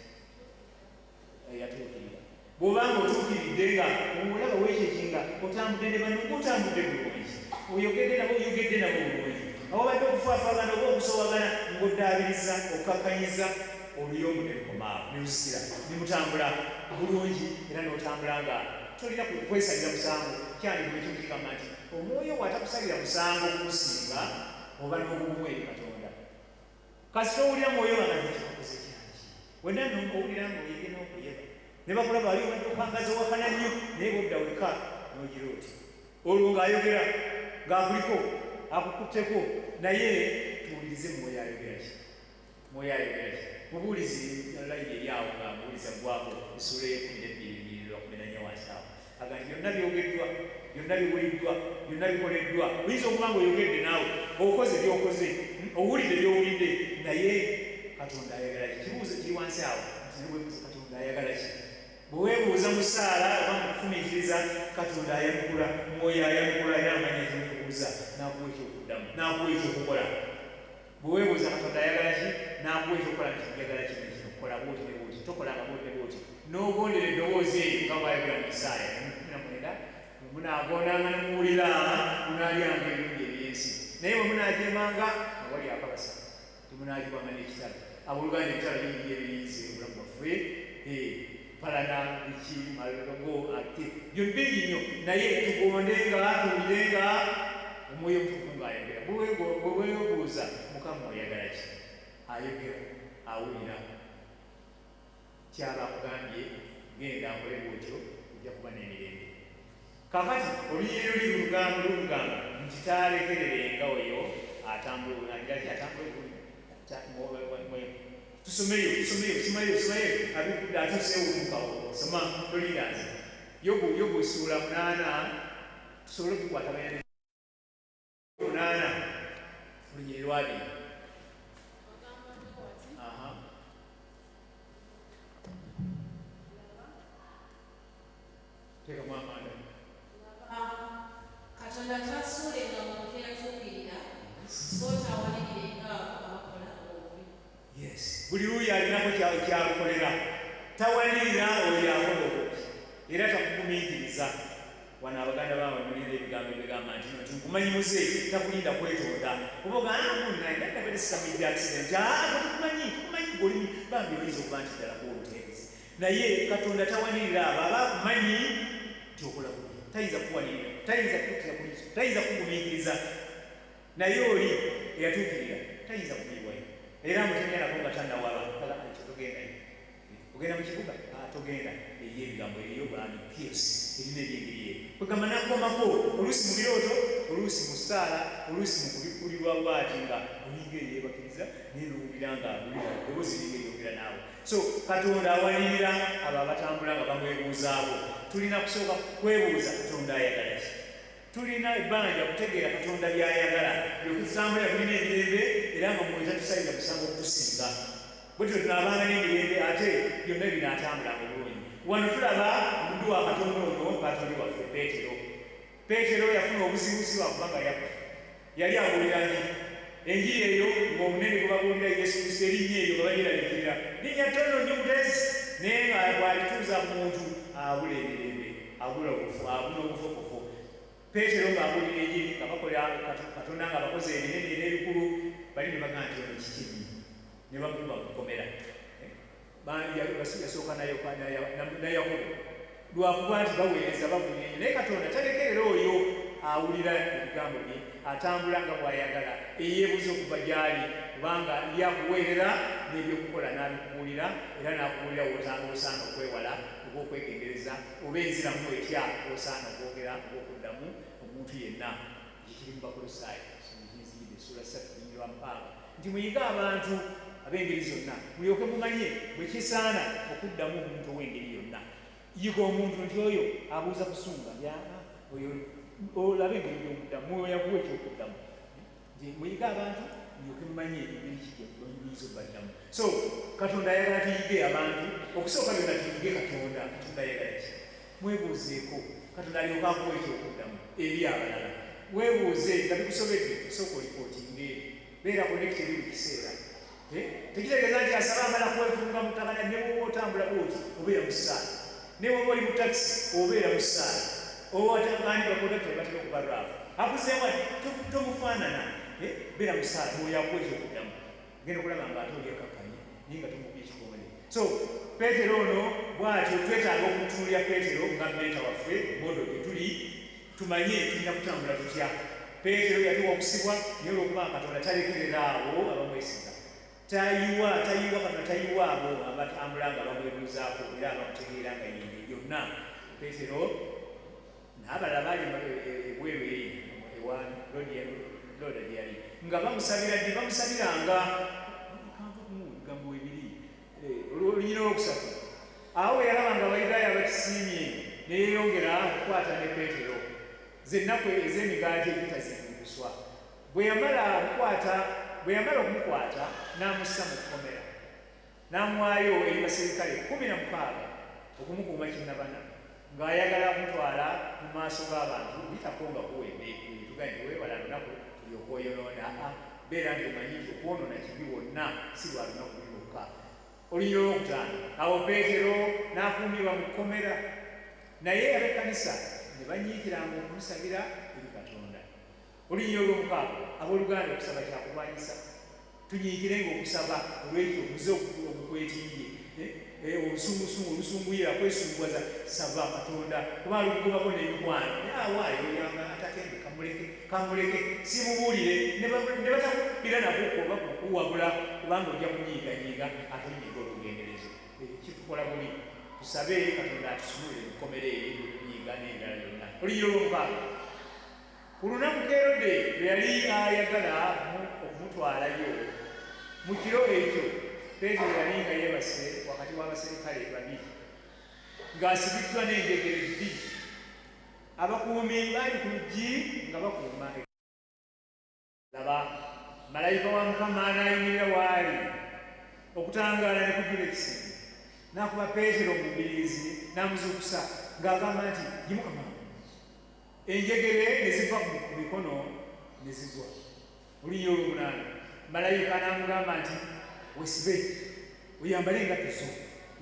yatuukirira bw'obanga otuukiridde nga omulaba weekyekinga otambudde ne banno ng'otambudde bulungi oyogedde nabo bulungi awo badde okufaafaagana oba okusobagana ng'oddaabiriza okukakkanyiza oluyombo ne lukomaawo ne lusikira ne mutambula bulungi era n'otambula nga tolina kwesalira musango kyandibwa ekimukigamba nti omwoyo bw'atakusalira musango kumusinga oba n'obumu eri Katonda kasita owulira mwoyo nga kikoze kyaki wenna owulira ng'oyege n'okuyeba ne bakulaba ali obadde okwangaza owakana nnyo naye bwodda weka n'ogira oti olwo ng'ayogera ng'akuliko akukutteko naye tuwulirize mwoyo ayogera ki mubuulizi layini eri awo nga mubuuliza gwako essuula y'e12 wansi awo aga nti byonna byogeddwa byonna biwuliddwa byonna bikoleddwa oyinza okuba nga oyogedde naawe okoze byokoze owulidde byowulidde naye Katonda ayagala ki kibuuzo kiri wansi awo Katonda ayagala ki bwe weebuuza mu ssaala oba mu kufumiitiriza Katonda ayanukula, Mwoyo ayanukula era amanya eky'okubuuza n'akuwa ekyokuddamu, n'akuwa ekyokukola. Bwe weebuuza Katonda ayagala ki n'akuwa ekyokukola nti njagala kino kino kola bwoti ne bwoti, tokolanga bwoti ne bwoti. N'ogondera eddoboozi eryo nga bw'ayogera mu Isaaya 49, munaagonanga ne muwulira munaalyanga ebirungi eby'ensi, naye bwe munaajeemanga nga wali akabasa temunaalibwanga n'ekitala. Abooluganda ebitala bingi ebiriyize obulamu bwaffe, palana biki malogo ate byonna bingi nnyo, naye tugondenga tuwulirenga Omwoyo Omutukuvu ng'ayogera. Bwe weebuuza Mukama oyagala ki, ayogera, awulira. Kyaba akugambye genda nkole bwotyo ojja kuba n'emirembe. Kakati olunyiriri luli lugamba nti taalekererenga oyo atambula tusomeyo atuseewo mukawo soma tolinanze yobu essuula 8 tusobole okukwataganya 8 olunyiriri lwabiri. Teekamu amanda. Katonda tasuulenga mu kyatuukirira so tawalirenga abakola obubi. Yes, buli luuyi alinako kyalukolera, tawalirira oyo akola obubi era takugumiikiriza. Wano Abaganda bamulira ebigambo ebigamba nti nkumanyi muze takulinda kwetonda oba ogamunnaendaberesamidde accident tukumanyi golimi bambi oyinza okuba nti ddala kuoluteekezi, naye Katonda tawanirira abo abakumanyi nti okola bubi. Tayinza kuwanirira, tayinza kugumiikiriza, naye oli eyatuukirira tayinza kumiibwayo era mutenyalako nga tannawaba togendayo. Ogenda mu kibuga togenda eriyo ebigambo eriyo bwani kios erina ebyengeri eyo kwegamba nakomako oluusi mu birooto, oluusi mu ssaala, oluusi mu kubikulirwa bwati nga olinga eryebakiriza naye n'owulira nga eddoboozi eringa eryogera naawe. So Katonda awalirira abo abatambula nga bamwebuuzaabo. Tulina kusooka kwebuuza Katonda ayagala ki. Tulina ebbanja kutegeera Katonda by'ayagala lyoke tutambulira tulina emirembe era nga mwoyo tusalira kusanga okutusinga. Bwetyo tunaabanga n'emirembe ate byonna binaatambulanga obulungi. Wano tulaba omuddu wa Katonda ono Katonda waffe Peetero. Peetero yafuna obuzibu si lwakubanga yafa, yali abuulira nti enjiri eyo ng'omunene gwe babuulira Yesu Kristo erinnya eryo nga balyeraliikirira linnya ttono nnyo mutezi, naye nga bw'alituuza ku muntu abula emirembe, abula obufoofofo. Peetero ng'abuulira enjiri nga bakola Katonda nga bakoze ebinene n'ebikulu, bali ne bagamba nti ono kikini ne bamukuba kukomera. Yasooka na Yakobo lwakuba nti baweereza babuulira enyo, naye Katonda talekerera oyo awulira ebigambo bye, atambula nga bw'ayagala, eyeebuuza okuva gy'ali kubanga yakuweerera n'ebyokukola n'abikubuulira era n'akubuulira w'osaana okwewala oba okwegendereza oba enziramu etya w'osaana okwogera okuddamu omuntu yenna. Kiri mu Bakolosaayo Enzijidde essula 3:5 nti muyige abantu ab'engeri zonna mulyoke mumanye bwe kisaana okuddamu omuntu ow'engeri yonna. Yiga omuntu nti oyo abuuza kusunga oyo olabe engeri gy'okuddamu, mwoyo yakuwa ekyokuddamu. Muyige abantu mulyoke mumanye engeri kiyinza obbaddamu. So Katonda ayagala tuyige abantu, okusooka byonna tuyige Katonda. Katonda ayagala ki? Mwebuuzeeko, Katonda alyoke akuwa ekyokuddamu eri abalala. Weebuuze nga bikusobedde sooka olikootinge, beera connected buli kiseera. Tekitegeeza nti asaba amala kwefunga mu ttaka ne bwoba otambula bwoti obeera mu ssaala, ne bwoba oli mu takisi obeera mu ssaala, oba watakandi bakondakita batera okuba raafu akuzeemu ati tomufaanana, beera mu ssaala mwoyo akuwa ekyokuddamu. Genda okulaba ng'ate oli akakkanye naye nga tomubye ekikomole. So Peetero ono bw'atyo twetaaga okutunuulira Peetero nga menta waffe modo gye tuli, tumanye tulina kutambula tutya. Peetero yatuwa okusibwa naye olw'okubanga Katonda talekerera abo abamwesiga. Tayiwa Katonda tayiwa abo abatambula nga bamwebuuzaako era abamutegeera nga yenge byonna. Peetero n'abalala baali ebweru eri ewa Loda gye yali nga bamusabiranga bigambo ebiri olunyina olwokusatu. Awo bwe yalaba nga Abayudaaya bakisiimye ne yeeyongera okukwata ne Peetero zennaku ez'emigaati egitazinguswa. Bwe yamala okumukwata n'amussa mu kkomera, n'amuwaayo eri baserikale 16 okumukuuma kinnabana ng'ayagala kumutwala mu maaso g'abantu bitako nga kuwedde tugaye nti weewala lunaku tulyoka oyonoona beera nti omanyi nti okwonoona kibi wonna si lwa lunaku lulokka. Olunyiro olwokutaano, awo Peetero n'akuumibwa mu kkomera, naye ab'ekkanisa ne banyiikiranga okumusabira eri Katonda. Olunyiro olwomukaaga, abooluganda okusaba kyakulwanyisa. Tunyiikirenga okusaba olw'ekyo obuze obukwetimbye obusungusungu olusunguira kwesunguwaza saba Katonda kubanga lukugobako n'emikwano awaayo oyanga atakende kamuleke simubuulire ne batakubbira nako oba kukuwabula kubanga ojja kunyiiganyiiga ate onyiiga olugenderezo. Kitukola buli tusabe Katonda atusumulire mukomere eyo okunyiiga n'endala yonna. Olunyiro olwomukaaga, ku lunaku Kerode lwe yali ayagala okumutwalayo, mu kiro ekyo Peetero yali nga yeebase wakati w'abaserikale babiri ng'asibiddwa n'enjegere bbiri. Abakuumi baali ku luggi nga bakuuma. Laba malayika wa Mukama n'ayimirira waali okutangaala ne kujjula ekisibo, n'akuba Peetero mu mbiriizi n'amuzuukusa ng'agamba nti, yimuka mangu. Enjegere ne ziva ku mikono ne zigwa. Olunyiro olw'omunaana, malayika n'amugamba nti, wesibe oyambale engatto zo.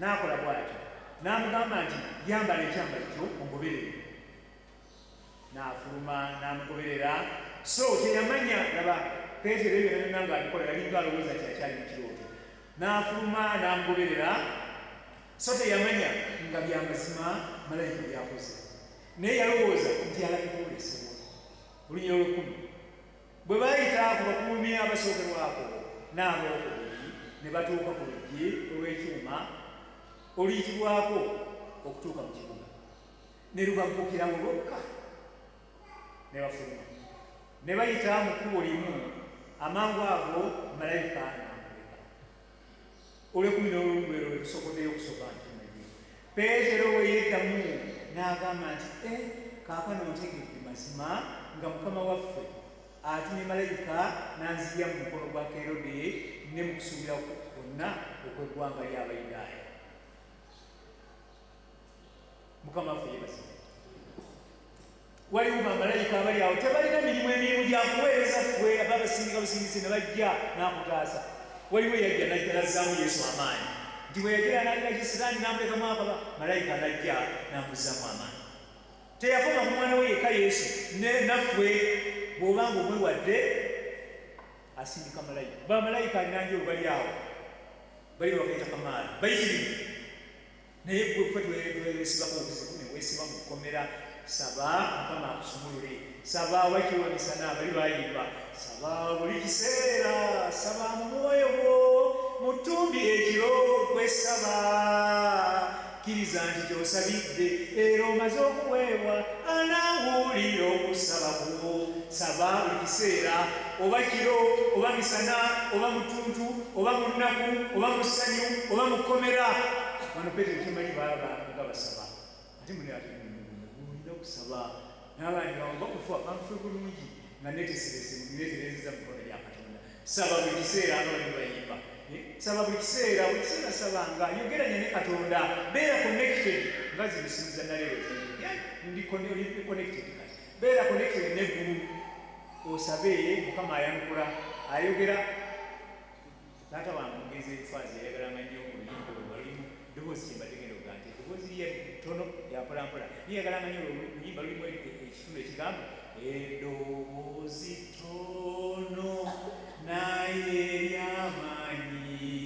N'akola bw'atyo, n'amugamba nti, yambala ekyambalo kyo ongoberere. N'afuluma n'amugoberera, so teyamanya. Laba Peetero ebyo byonna ng'abikola yali ng'alowooza nti akyali mu kirooto. N'afuluma n'amugoberera, so teyamanya nga bya mazima malayika byakoze, naye yalowooza nti alabikoolesebwa. Olunyiro olw'ekkumi, bwe baayita ku bakuumi abasookerwako n'abookubiri ne batuuka ku luggi olw'ekyuma oluyitibwako okutuuka mu kibuga, ne lubaggukirawo lwokka ne bafuluma ne bayita mu kkubo limu. Amangu ago malayika n'amuleka. Olw'ekkumi n'olumu lwe lusokoddeyo okusooka nti Peetero we yeddamu n'agamba nti kaakano ntegedde mazima nga Mukama waffe atumye malayika n'anzigya mu mukono gwa Kerode ne mu kusuubira kwonna okw'eggwanga ly'Abayudaaya. Mukama waffe yeebazibwe. Waliwo bamalayika abali awo tebalina mirimu gya kuweereza ffe ababasinga busingisi ne bajja n'akutaasa. Waliwo eyajja n'ajja n'azzaamu Yesu amaanyi nti bwe yagera n'alina kisiraani n'amulekamu akaba, malayika n'ajja n'amuzzaamu amaanyi. Teyakoma ku mwana we yekka Yesu, naffe bw'obanga omwewadde asindika malayika. Bamalayika alina njolo bali awo, bali bakaita kamaala bayitirivu, naye gwe ffe tweresibako obuzibu ne weesiba mu kkomera. Saba Mukama akusumulule, saba wakiwa misana bali bayimba, saba buli kiseera, saba mu mwoyo gwo mutumbi ekiro gwesaba. Kkiriza nti ky'osabidde era omaze okuweebwa anaawulira okusaba kwo. Saba buli kiseera, oba kiro oba misana oba mutuntu oba mu nnaku oba mu ssanyu oba mu kkomera. Bano Peetero kimanyi nga basaba ate muli ate okusaba n'abandi bakufa bamufe bulungi nga netesereza mukono lya Katonda. Saba buli kiseera abali bayimba, saba buli kiseera sabanga yogeranya ne Katonda, beera connected nga zibisimiza naleero ndi connected kati beera connected n'eggulu osabe Mukama ayanukula ayogera. Taata wange mugezi ebifaazi yayagalanga nnyo oluyimba lwe walimu eddoboozi kyembadegenda oga nti eddoboozi lye ttono lya mpolampola liyagalanga nnyo oluyimba lulimu ekitundu ekigambo eddoboozi ttono naye ly'amaanyi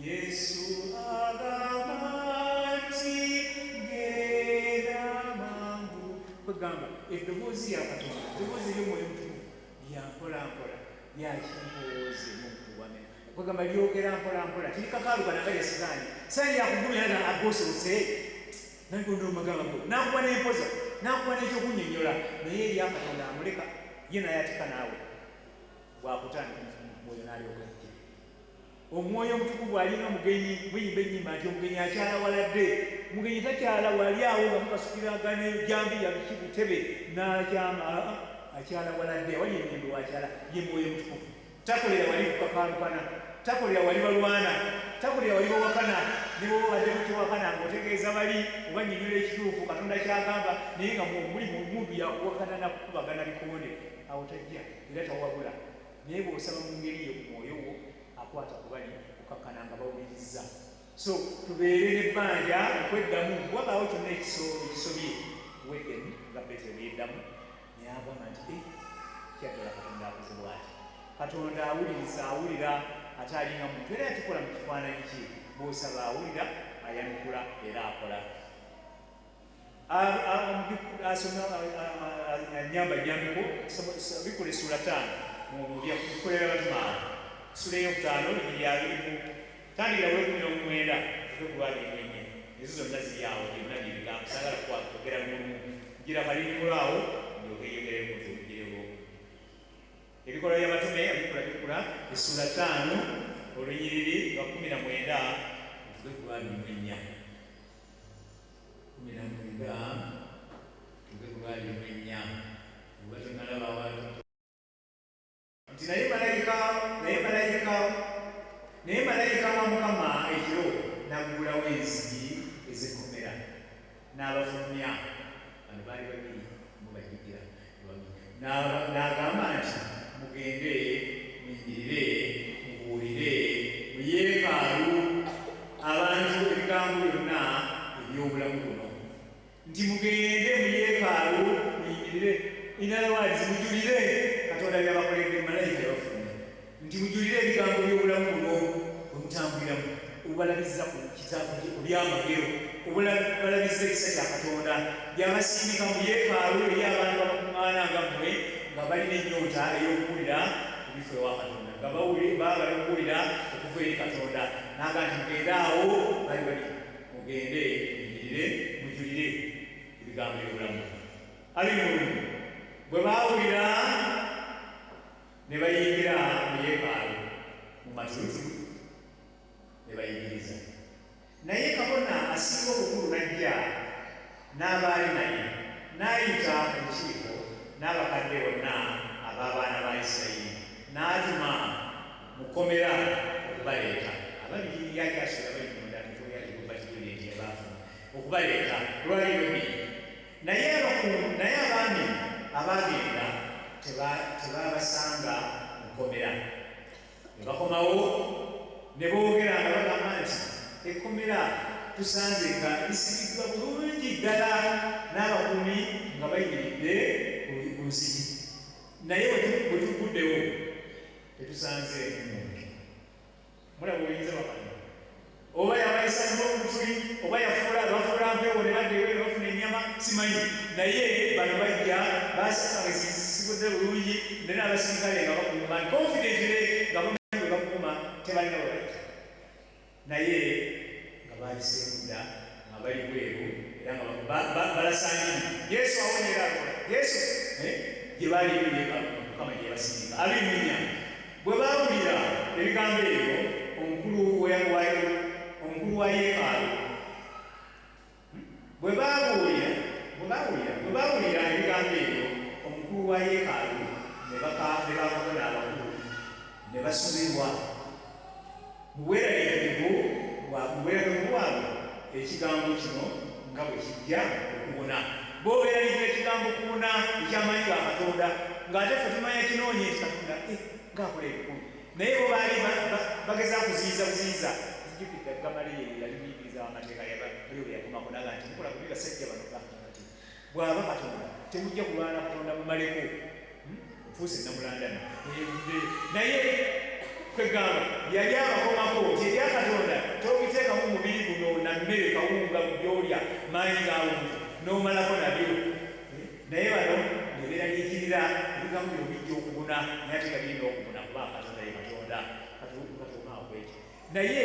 Yesu agamba nti genda mangu. Kwegamba eddoboozi lya Katonda, eddoboozi ery'omwoyo mutukuvu lya mpolampola lyakimpoze mukuwame kwegamba lyogera mpolampola tilikakaalukana nga lyasiraani saani yakugumira nga agosose nagondomagamba nakuba n'empoza nakuba n'ekyokunnyonnyola naye eryakatonda amuleka ye naye atika naawe bwakutandika mwoyo n'alyogajja. Omwoyo omutukuvu alina omugenyi buyimba ennyimba nti omugenyi akyala waladde. Omugenyi takyala wali awo nga mukasukiragana ejambiya biki butebe n'akyama akyala waladde awali emirembe wakyala ye mwoyo mutukuvu. Takolera wali kukakaalukana takolera wali balwana, takolera wali bawakana, ne bwe badde kukiwakana ng'otegeeza bali oba nnyonnyola ekituufu Katonda kyagamba naye nga muli muntu yakuwakana nakukubagana bikonde, awo tajja era tawabula. Naye bw'osaba mu ngeri yo mwoyo wo akwata ku bali kukakkana nga bawuliriza. So tubeere n'ebbanja okweddamu wabaawo kyonna ekisobye weddemu nga Petero yeddamu naye agamba nti kyaddala Katonda akoze bw'ati. Katonda awulira ate alinga muntu era yatukola mu kifaananyi kye, bw'osaba awulira, ayanukula era akola. Nyambiko Bikula essula 5 mu Bikolera Batumaala, essula ey'okutaano tandikira w'ekumi-n'omwenda okuva-24 ezo zonna ziri awo byonna byebigambo saagala kwogera mulumu gira kalimikolawo ndyokeyegereko tubigirewo. Ebikolwa by'Abatume Bikula essula 5 olunyiriri lwa 19 okuva ku 24 oba tonalaba wantu nti naye malayika wa Mukama ekiro n'aggulawo enzigi ez'ekkomera n'abafulumya, bano baali babiri mubajjukira, n'agamba nti mugende muyingirire mubuulire mu yeekaalu abantu ebigambo byonna eby'obulamu buno, nti mugende mu yeekaalu muyingirire, in other words mujulire Katonda byabakoledde malayika yabafulumya, nti mujulire ebigambo by'obulamu buno omutambuliramu, obalabiza ku kitabo ebyamagero, obalabiza ekisa kya Katonda byabasindika mu yeekaalu eri abantu abakuŋŋaana nga mmwe nga balina ennyota ey'okuwulira ebifo ewa Katonda, nga baagala okuwulira okuva eri Katonda. Naga nti mugende awo bali mugende mujulire ebigambo by'obulamu. Ab'omulumu bwe baawulira ne bayingira mu yeekaalu mu matulutulu ne bayingiriza. Naye kabona asinga obukulu n'ajja n'abaali naye n'ayita olukiiko n'abakadde bonna ab'abaana ba Isirayiri n'atuma mu kkomera okubaleeta. Ababiri yakyasula bali munda mitoyalibatiyolenti yabaafuna okubaleeta lwali lwebiri. Naye abaami abaagenda tebaabasanga mu kkomera. Ne bakomawo ne boogera nga bagamba nti ekkomera tusanze nga lisibiddwa bulungi ddala n'abakuumi nga bayimiridde ku nsigi, naye bwe tuguddewo tetusanze muntu. Mulaba oyinza bakano oba yabayisa n'obutuli oba bafuula mpewo ne baddewo ne bafuna ennyama simanyi, naye bano bajja basanga zisibudde bulungi ne n'abasirikale nga bakuuma confidently nga bamenyi bwe bakuuma tebalina bwe bayita, naye nga baaliseemudda nga bali bweru era nga balasangiri. Yesu awonyera akola Yesu gye baali Mukama gye basindika. Ab'ennyumya bwe baawulira ebigambo ebyo omukulu wa yeekaalu bwe baawulira ebigambo ebyo omukulu wa yeekaalu ne bakabona abakulu ne basomebwa mu bweraliikirivu bwabwe ekigambo kino nga bwe kijja okubona. Boobeeraliikira ekigambo okubona ekyamanyi ga Katonda ng'ate ffe tumanya kinoonya nti Katonda ng'akola ebikulu, naye bo baali bagezaako kuziyiza zijjukidde Gamaliyeeri yali muyigiriza w'amateeka buli yakomako naga nti mukola kubi basajja bano Katonda ti bw'aba Katonda temujja kulwana Katonda mumaleko ofuuse namulandana naye kwegamba yali abakomako nti erya Katonda tobiteekamu mubiri guno na mmere kawunga byolya maanyi gawuntu n'omalako nabyo, naye bano ne beeraliikirira ebigambo bino bijja okubuna naye ate nga birina okubuna kuba Katonda ye Katonda katumakwekyo. Naye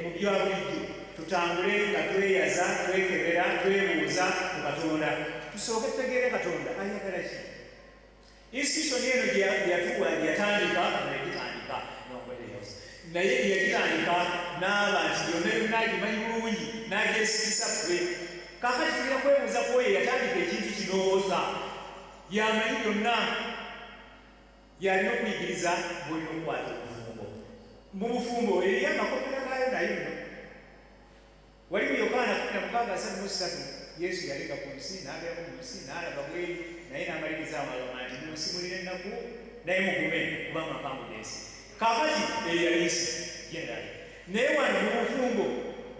mu bya bulijjo tutambule nga tweyaza twekebera twebuuza ku Katonda, tusooke tutegeere Katonda ayagala ki. Institution eno gyeyatuwa gyeyatandika negitandika naye gyeyagitandika n'aba nti byonna byonna agimanyi bulungi n'agyesigisa ffe. Kaakati tulina kwebuuza kwoyo yatandika ekintu kinooza yamanyi byonna, yalina okuyigiriza bw'olina okukwata obufumbo. mu bufumbo eriyo amakomera gaayo nayo nno. Wali mu Yokaana 16:3 Yesu yaleka ku nsi n'abeera mu nsi n'alaba bweri naye n'amaliriza amalama nti munsimulire ennaku naye mugume kubanga mapangu gensi. Kaakati eyo yali nsi generali. Naye wano mu bufumbo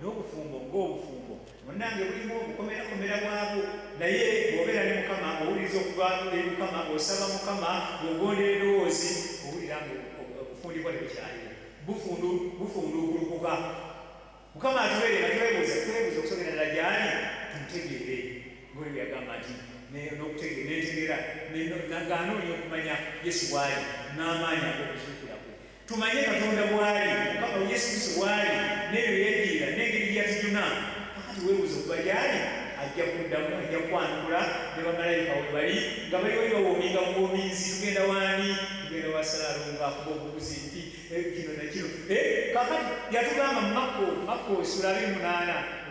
n'obufumbo ng'obufumbo munnange bulimu obukomerakomera bwabwo, naye bw'obeera ne Mukama owuliriza okuva eri Mukama ng'osaba Mukama ng'ogondera eddoboozi owulira ng'obufundibwa tebukyaliwo bufunduukulukuka. Mukama atubeere twebuuza okusogera ddala gy'ali tumutegeere ng'oyo yagamba nti n'okutegeera ng'anoonya okumanya Yesu bw'ali n'amaanyi ag'okuzuukirako. Tumanye Katonda bw'ali, Mukama Yesu Kristo bw'ali n'ebyo yejjira n'engeri gy'atujuna. Kakati weebuuza okuva gy'ali ajja kuddamu, ajja kwanukula ne bamalayika we bali nga bali wali bawoominga mu bwominzi. Tugenda waani? Tugenda wa Salaalo ng'akuba obuguzi nti kino na kino. Kakati yatugamba mu Makko 28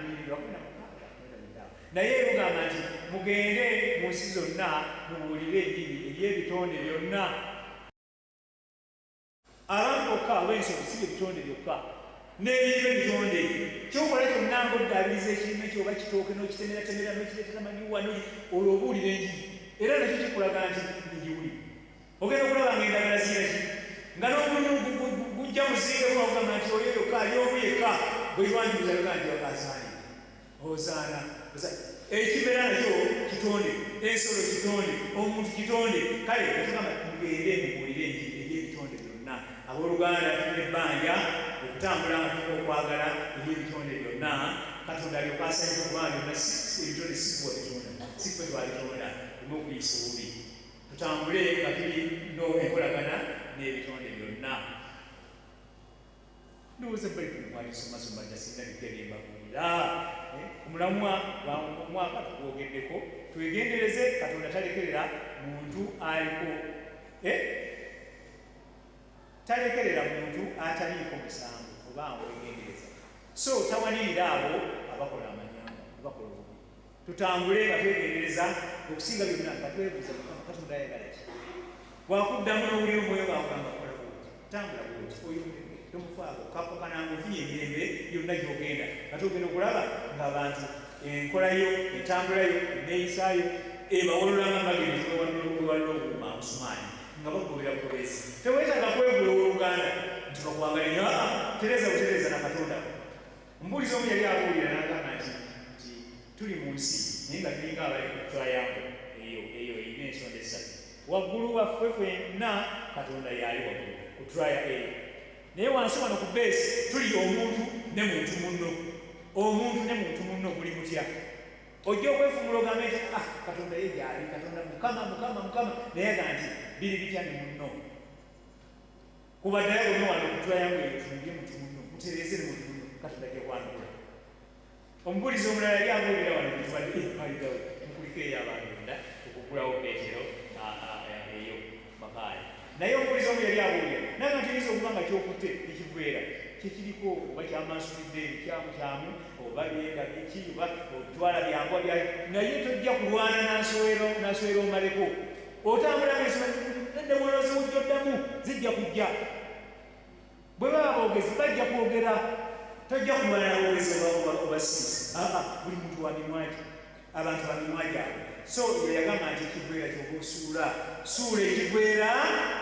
naye bugamba nti mugende mu nsi zonna mubuulire enjiri eri ebitonde byonna. Abantu bokka olw'ensonga si ebitonde byokka n'ebirimu ebitonde. Kyokola kyonna ng'oddaabiriza ekirime kyo oba kitooke n'okitemeraatemera n'okireetera manyiwa olwo obuulira enjiri, era nakyo kikulaga nti ngiwuli. Ogenda okulaba ng'endagala zira ki nga n'omulimu gujja muzingeku bagamba nti oyo yokka ali omu yekka bwe lwanjuliza yoga nti wakazaani ozaana. Ekimera nakyo kitonde, ensolo kitonde, omuntu kitonde. Kale natugamba mugende mubuulire enjiri egy'ebitonde byonna. Abooluganda tulina ebbanja okutambula nga tulina okwagala eby'ebitonde byonna. Katonda alyoka asanyuka okubanga byonna ebitonde si kuwa bitonda, si ffe twalitonda, tulina okuyisa obubi. Tutambule nga tuli enkolagana n'ebitonde byonna. Ndowooza bali mwalisomasoma jasinga bikebyembabuulira. Omulamwa omwaka tugwogeddeko, twegendereze. Katonda talekerera muntu aliko talekerera muntu ataliiko musango oba wegendereza. So tawanirira abo abakola amanyanga, abakola obubi. Tutambule nga twegendereza okusinga byonna nga twebuuza Mukama Katonda ayagala ki. Bwakuddamu n'owulira omwoyo gwagamba kola bwoti, tambula bwoti, oyombe tomufaako kapakananga ofunye emirembe yonna gy'ogenda. Ate ogenda okulaba ng'abantu enkolayo, entambulayo, enneeyisaayo ebawololanga magezi wewalula okuuma omusumaani nga bakugobera bugoberezi. Teweetaaga kwegula owooluganda nti bakwagala nnyo. Tereza butereza na Katonda. Omubuulizi omu yali abuulira n'agamba nti tuli mu nsi naye nga tulinga abali ku twayango eyo erina ensonda essatu. Waggulu waffe ffenna Katonda yaali waggulu ku twaya eyo, naye wansi wano ku beesi tuli omuntu ne muntu munno. Omuntu ne muntu munno guli mutya? Ojja okwefumula ogambe nti Katonda ye gyali, Katonda Mukama naye aga nti biri bitya ne munno. Kubaddayo bonna wano ku twayango eyo tunulye muntu munno, mutereeze ne muntu munno, Katonda gye kwanukula. Omubuulizi omulala yali abuulira wano kitwadde aligawe mukuliko eyo abagenda okugulawo Peetero eyo Makaaya. Naye omubuulizi omu yali abuulira naga nti oyinza okuba nga kyokutte ekiveera kyekiriko oba kyamasulidde ebikyamu oba byenda byekiba obitwala byangwa byayo, naye tojja kulwana n'aswera omaleko. Otambula ng'endowooza ojjoddamu zijja kujja. Bwe baba boogezi bajja kwogera. Tojja kulwana n'abogezi obasiisa. Buli muntu wa mimwa gye, abantu ba mimwa gyabwe. So yagamba nti ekiveera kyova osuula. Suula ekiveera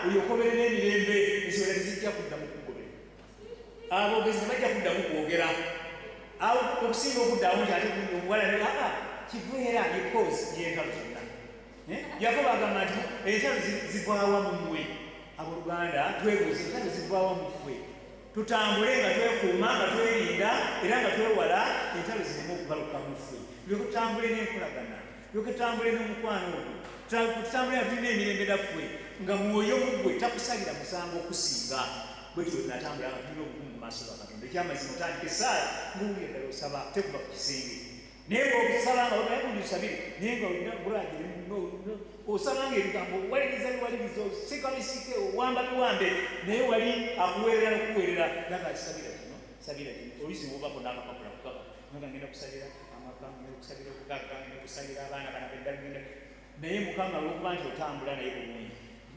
olyokobere n'emirembe, ensonga tezijja kuddamu kukugobera. Aboogezi tebajja kuddamu kwogera. Okusinga okuddamu nti ate omuwala kiveera yekozi y'entalo zonna. Yakobo agamba nti entalo zivaawa mu mmwe. Abooluganda twebuuze entalo zivaawa mu ffe. Tutambule nga twekuuma, nga twerinda era nga twewala entalo zireme okugaluka mu ffe. Tulyoke tutambule n'enkolagana, tulyoke tutambule n'omukwano ogwo, tutambule nga tulina emirembe naffe nga mwoyo muggwe takusalira musango okusinga. Bwe tutyo tunatambula nga tulina obugumu mu maaso ga Katonda. Ekyamazima otandika essaala ng'owulira ddala osaba tekuba ku kisenge. Naye bw'okusaba nga ogaye sabire naye nga olina bulagire osaba ng'ebigambo owaliriza biwaliriza osika bisike owamba biwambe naye wali akuweerera n'okuweerera naga kisabira kino sabira kino olisi obako n'akapapula kukaka nga ngenda kusalira amaka ngenda kusalira okugagga ngenda kusalira abaana bana beddala ngenda naye Mukama olw'okuba nti otambula naye bulungi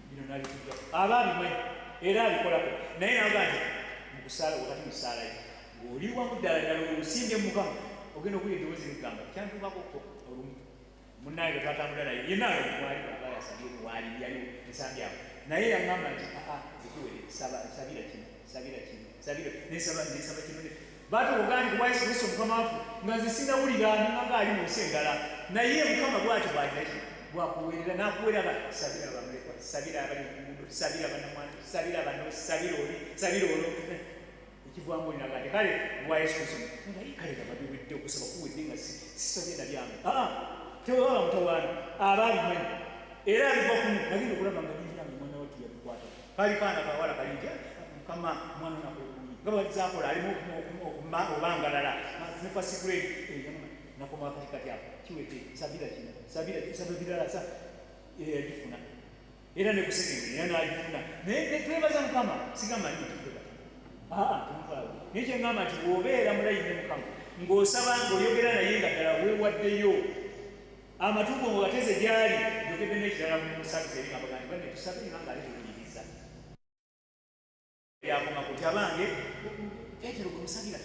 bino nabitujja aba abimanyi era abikolako naye naga nti okusaala wakati mu ssaala ye ng'oli wamu ddala ddala osimbye mu Mukama ogenda okuwulira eddoboozi ligamba kyantuukako olumu munnange twatambula naye yenna mwali babayasabye wali yaliwo nsambyawo naye yaŋŋamba nti ekuwere sabira kino nesaba kino baatuwoga nti kuba Yesu Kristo Mukama waffe nga nze sinawulira nanga ali mu nsi endala naye Mukama bw'ati bw'agiraki bwakuweerera n'akuweerera sabira bamulekwa sabira abali mu nguudo sabira bannamwana sabira bano sabira oli sabira olwo ekivaamu oli naga nti kale bwa Yesu Kristo naye kale nga babiwedde okusaba kuwedde nga sisabye nabyange tewaba mutawaana abaabimanyi era aliva kumu nagenda okulaba nga binange mwana watu yabikwata kali kaana kawala kalinja Mukama mwana nakulungi nga bazakola alimu obangalala nefa sikuredi nakoma katikati apo kiwete sabira kino sabira birala yagifuna era nekusegengera era nagifuna naye twebaza Mukama sigamanyi tufeba tumukalawo naye kyeŋŋamba nti bw'obeera mulayi ne Mukama ng'osaba ng'oyogera naye nga ddala weewaddeyo amatugo ngo gateze gyali yogedde n'ekirala mu musabisa eri nga bagandi banne tusabe nga ngaali tuwuliriza yakoma kuti abange Petero gwe tusabira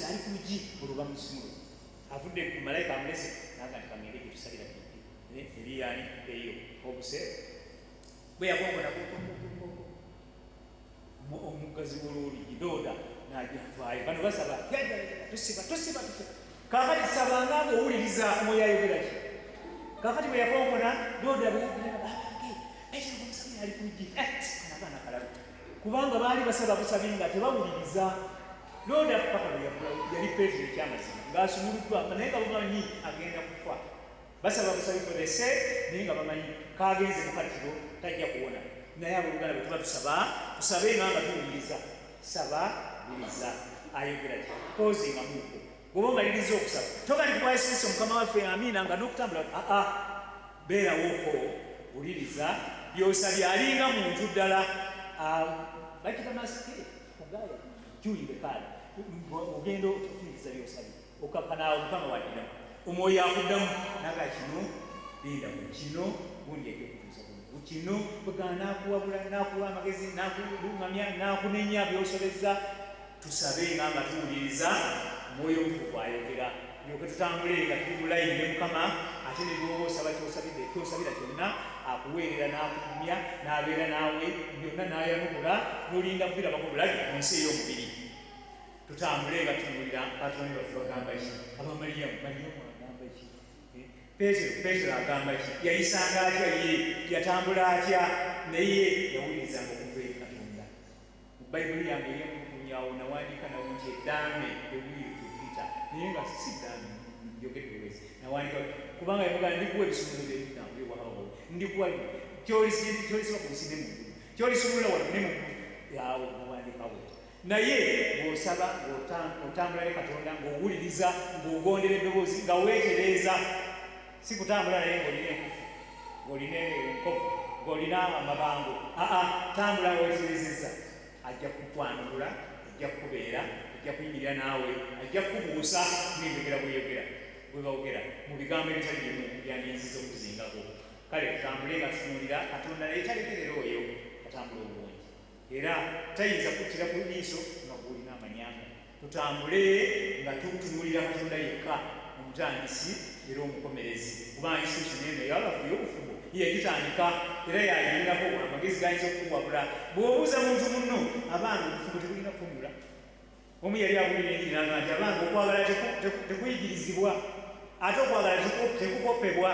ali ku lugi olwo bamusumula avudde ku malayika amulese naga nti kangende gye tusabira eriyani eyo obuseera bwe yakongona omugazi w'olwoligi Dooda najavaayo bano basaba tusiba kakati sabanga ng'owuliriza mwoyo ayogeraki kakati bwe yakongona Dooda bweyabange Petero gwe musabira ali ku lugi kanagaana kalabu kubanga baali basaba busabi nga tebawuliriza Dooda paka yali Petero ekyamazima ng'asumuluddwa naye nga bamanyi agenda kufa basaba busabi for the sake naye nga bamanyi kagenze mu katiro tajja kuwona naye abooluganda bwe tuba tusabe nga tuwuliriza saba wuliriza ayogera ki kozinga muuko bw'oba omaliriza okusaba togandi kuba Yesu Kristo Mukama waffe amiina nga n'okutambula beerawooko wuliriza by'osabye alinga muntu ddala bakita masike ogaya juyire kale ogenda otufiiriza by'osabye okakanaawo Mukama waddiramu omwoyo akuddamu naga kino linda mu kino gundi ekyokutuusa ku kino bwegana nakuwabula nakuwa amagezi nakulungamya nakunenya byosobezza tusabe nga tuwuliriza omwoyo omutukuvu ayogera lyoke tutambule nga tuli mulayini ne Mukama ate ne bwoba osaba kyosabira kyonna akuweerera n'akutumya n'abeera naawe byonna n'ayanukula n'olinda kubirabako bulabi mu nsi ey'omubiri tutambule nga tuwulira Katonda baffe bagamba ki abamaliyamu agamba ki Petero agamba ki yayisanga atya ye yatambula atya naye yawulirizanga okuva eri Katonda mu Bayibuli yange ey'emulugunyawo nawandiika nawo nti eddaame ewulire kyepita naye nga si ddaame yogedde wezi nawandiika kubanga yavuga ndikuwa ebisumuluzo byewaawo ndikuwa kyolisiba ku nsi ne mu ggulu kyolisumulula wano ne mu ggulu yawo nawandiikawo naye bw'osaba ng'otambula ne Katonda ng'owuliriza ng'ogondera eddoboozi nga weetereeza si kutambula naye ng'olina enkufu ng'olina enkofu ng'olina amabango tambula weeterezezza ajja kukwanulula ajja kukubeera ajja kuyimirira naawe ajja kukubuusa ng'enjogera bweyogera bwe bawogera mu bigambo ebitali bimu byandiyinziza okuzingako kale tutambule nga tutunuulira Katonda naye talekerera oyo atambula obulungi era tayinza kuttira ku liiso nga bwolina amanyanga tutambule nga tutunuulira Katonda yekka omutandisi era omukomerezi kubanga institution eno yabafu y'obufumbo yegitandika era yayirirako amagezi gayinza okukuwabula bw'obuuza muntu munno abange obufumbo tebulina fomula omu yali abulira enjiri naga nti abange okwagala tekuyigirizibwa ate okwagala tekukopebwa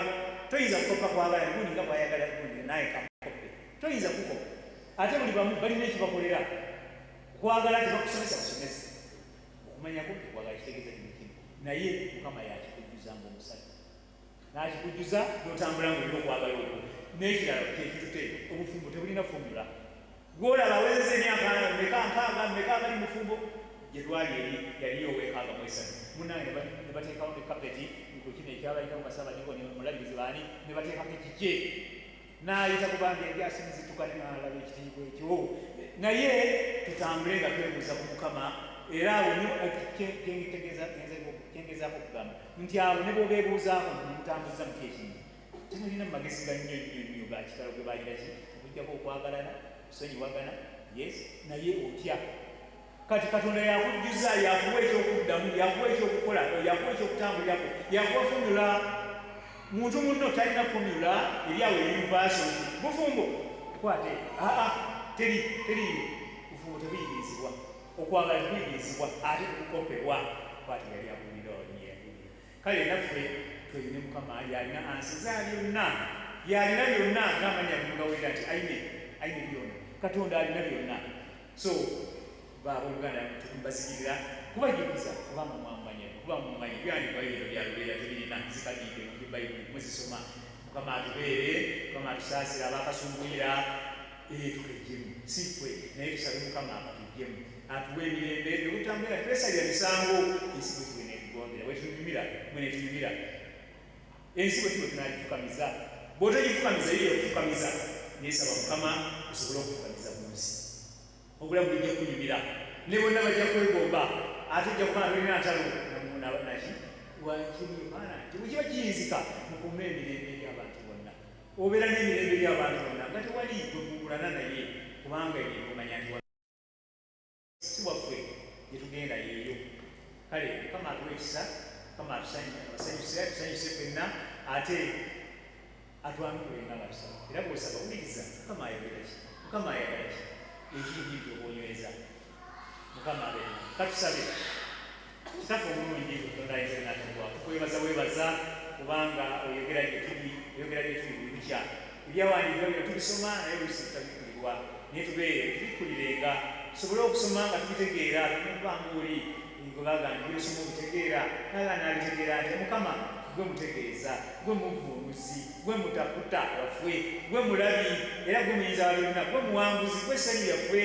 toyinza kukopa kwagala gundi nga bwayagala gundi naye kamukope toyinza kukopa ate buli bamu balina ekibakolera kwagala tebakusomesa busomesa okumanyako tekwagala kitegeeza kimukino naye Mukama yakikujjuzanga omusajja n'akikujjuza n'otambula ng'olina okwagala okwo n'ekirala kyekitute obufumbo tebulina fomula gw'olaba awezezza emyaka meka abali mufumbo gye twali eri yaliyo ow'enkaaga mu esatu munnange ne bateekawo ne kapeti kino ekyabayita mukasabadikoni mulabirizi baani ne bateekako ekikye n'ayita kubanga ebyasinzituka ne n'alaba ekitiibwa ekyo naye tutambule nga twebuuza ku Mukama era awo kyengezaako okugamba nti awo ne bw'obeebuuzaako mutambuliza muti ekintu temulina mu magezi ga nnyo ga kitalo gwe bagiraki okujjako okwagalana kusonyiwagana yes naye otya kati katonda yakujjuza yakuwa ekyokuddamu yakuwa ekyokukola yakuwa ekyokutambulirako yakuwa fomula muntu munno talina fomula eryawo eyunivaso bufumbo kwate teriyo bufumbo tebuyigirizibwa okwagala tebuyigirizibwa ate tekukopebwa kwate yali akulira oliyagulira kale naffe tweyine mukama yalina ansi zaali yonna yalina byonna ngamanya mugawulira nti aine byonna katonda alina byonna so baabuluganda tukumbazikirira kubajuliza kubanga mwamumanya kuba mumanyi byandikwa ebyo byalubeera tebirina zikadiike mu bayibuli muzisoma mukama atubeere mukama atusaasira abakasunguyira tukejjemu sifwe naye tusabe mukama akatujjemu atuwa emirembe ebutambulira twesalira misango ensi bwe tuwe netugondera bwetunyumira mwe netunyumira ensi bwe tuwe tunagifukamiza bwotagifukamiza iyo okufukamiza nesaba mukama osobole okufukamiza mu nsi obulamu bujja kunyumira ne bonna bajja kwegomba ate ojja kumala tolina ntalo naki wakirimaana nti bwekiba kiyinzika mukume emirembe ery'abantu bonna obeera n'emirembe ery'abantu bonna nga tewali gwegugulana naye kubanga ebyo omanya nti si waffe gyetugenda yeeyo kale mukama atuwa ekisa mukama atusanyuse ffenna ate atwamikule nga batusaba era bwosaba wuliriza mukama ayogeraki mukama ayagalaki ekindi byobonyweza mukama abeera katusabe kitaffe omulungi tondaizeenatugwa tukwebaza kubanga oyogera gyetuli buli lukya ebyawandiika bino tubisoma naye oluusi tutabikulirwa naye tubeere tubikulirenga tusobole okusoma nga tubitegeera tukubanga oli gwebaga nti byosoma obitegeera naga nabitegeera nti mukama gwe mutegeeza gwe muvunuzi gwe mutaputa waffe gwe mulabi era gwe muyinza wabyonna gwe muwanguzi gwe ssanyu yaffe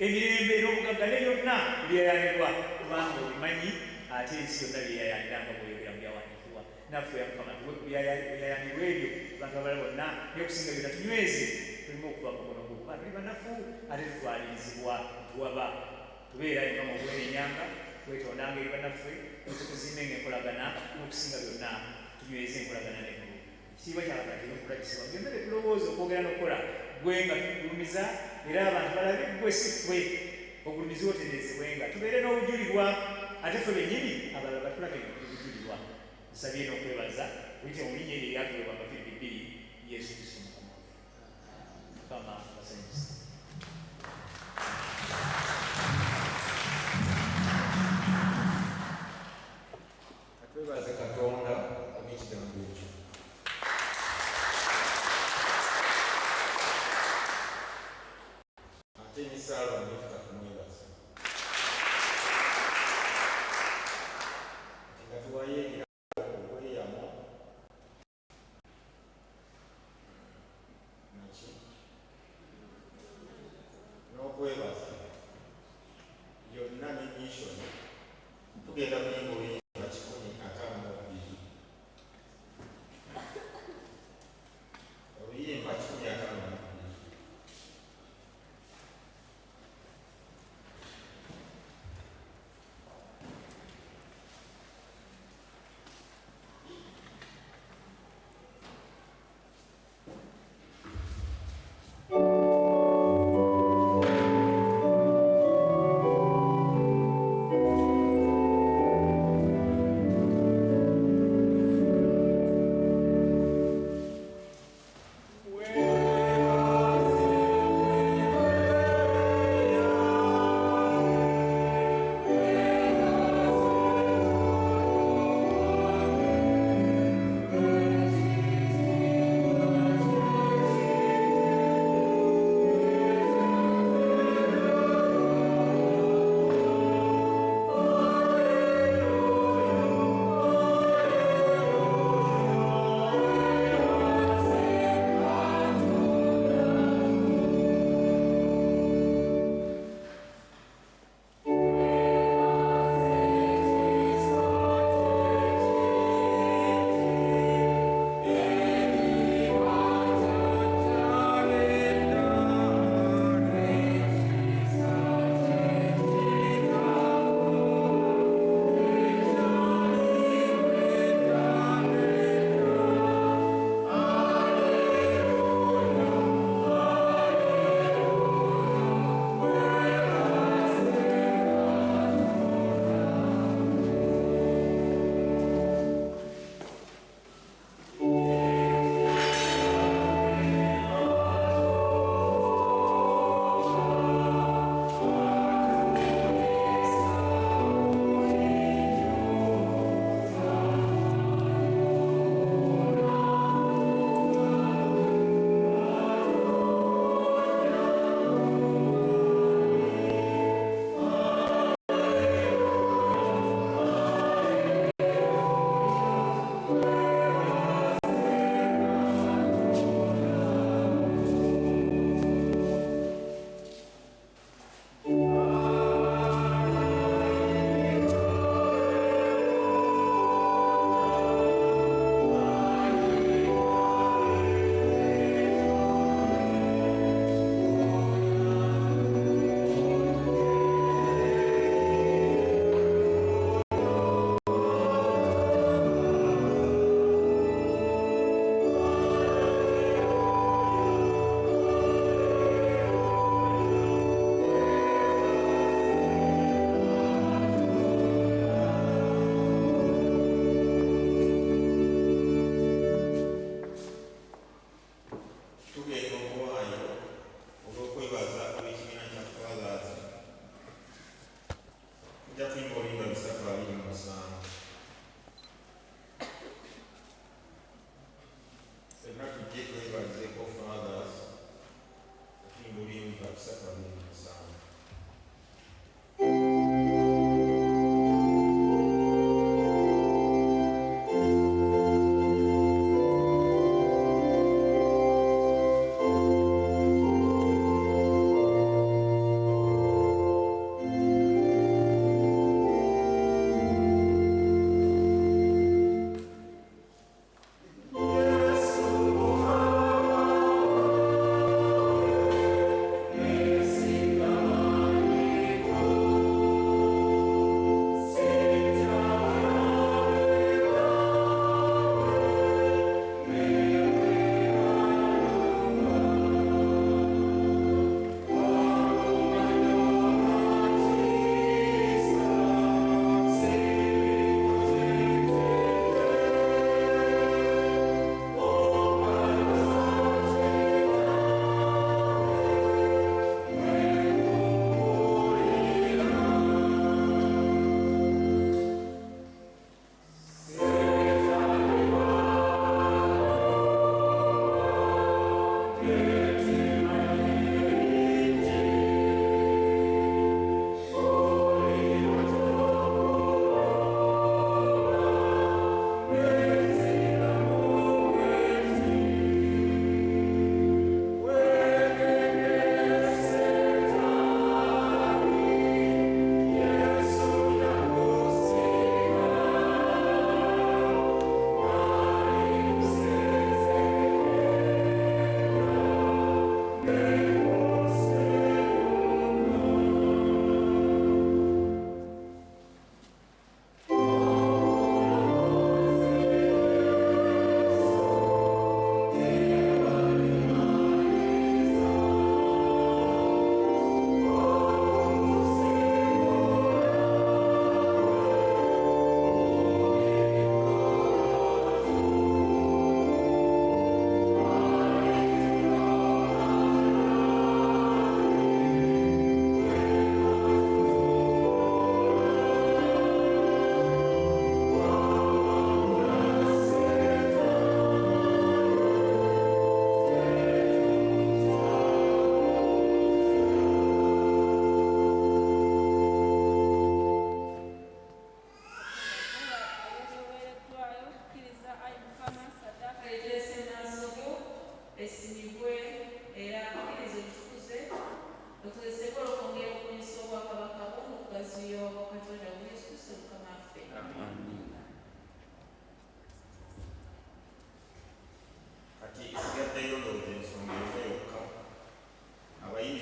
emirembe n'obugagga ne byonna byeyayanirwa kubanga obimanyi ate ensi yonna byeyayanira nga bweyogera mu byawandiikibwa naffe mukama tuwe byeyayanirwa ebyo abantu abala bonna n'okusinga byonna tunyweze tulimu okuva mu mukono gwo kuba tuli banafu ate tutwalirizibwa tuwaba tubeera mukama obwerenyanga twetondanga eri bannaffe tukuzimbenga enkolagana n'okusinga byonna tunyweze enkolagana neggulu ekitiibwa kyabakati okulagisibwa byonna betulowooza okwogera n'okukola gwe nga tugulumiza era abantu balabe gwe si ffe ogulumizi otenderezebwenga tubeere n'obujulirwa ate ffe bennyini abalala batulage obujulirwa nsabye n'okwebaza buyite mu linnya eryo eryatuweebwa nga Firipi 2 Yesu Kristo mukama basanyusa twebaze katonda olw'ekigambo ekyo ate emisaala nekikatumwebaza nga tuwayeera okweyamo naki n'okwebaza byonna n'emishoni tugenda kuyinga oluyimba 152 oluyimba 152 Thank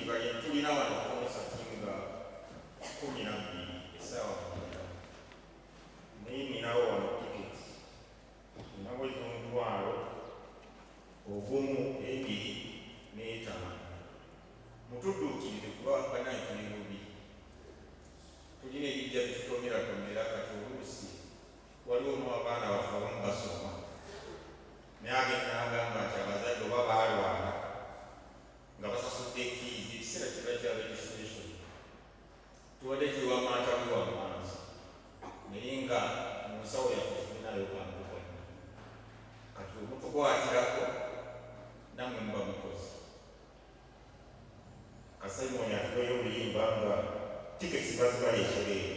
nga tulina wano konsati nga 12 essaawa 12 naye ninawo wano tiketi ninawo ez'omutwalo ogumu 2 n'etaano mutudduukirire kuba banaye tuli bubi tulina ebijja bitutomeratomera kati oluusi waliwo n'abaana baffe abamu basoma naye agenda n'agamba nti abazadde oba baalwala nga basasudde fiizi ekiseera kiba kya registration tubadde tuli wamaatamu wamanzi naye nga mu nsawo yaffe tulinayo kantu konna kati omutugwatirako nammwe muba mukozi kasaimoni atugayo obuyimba nga tiketi bazibaleekereyo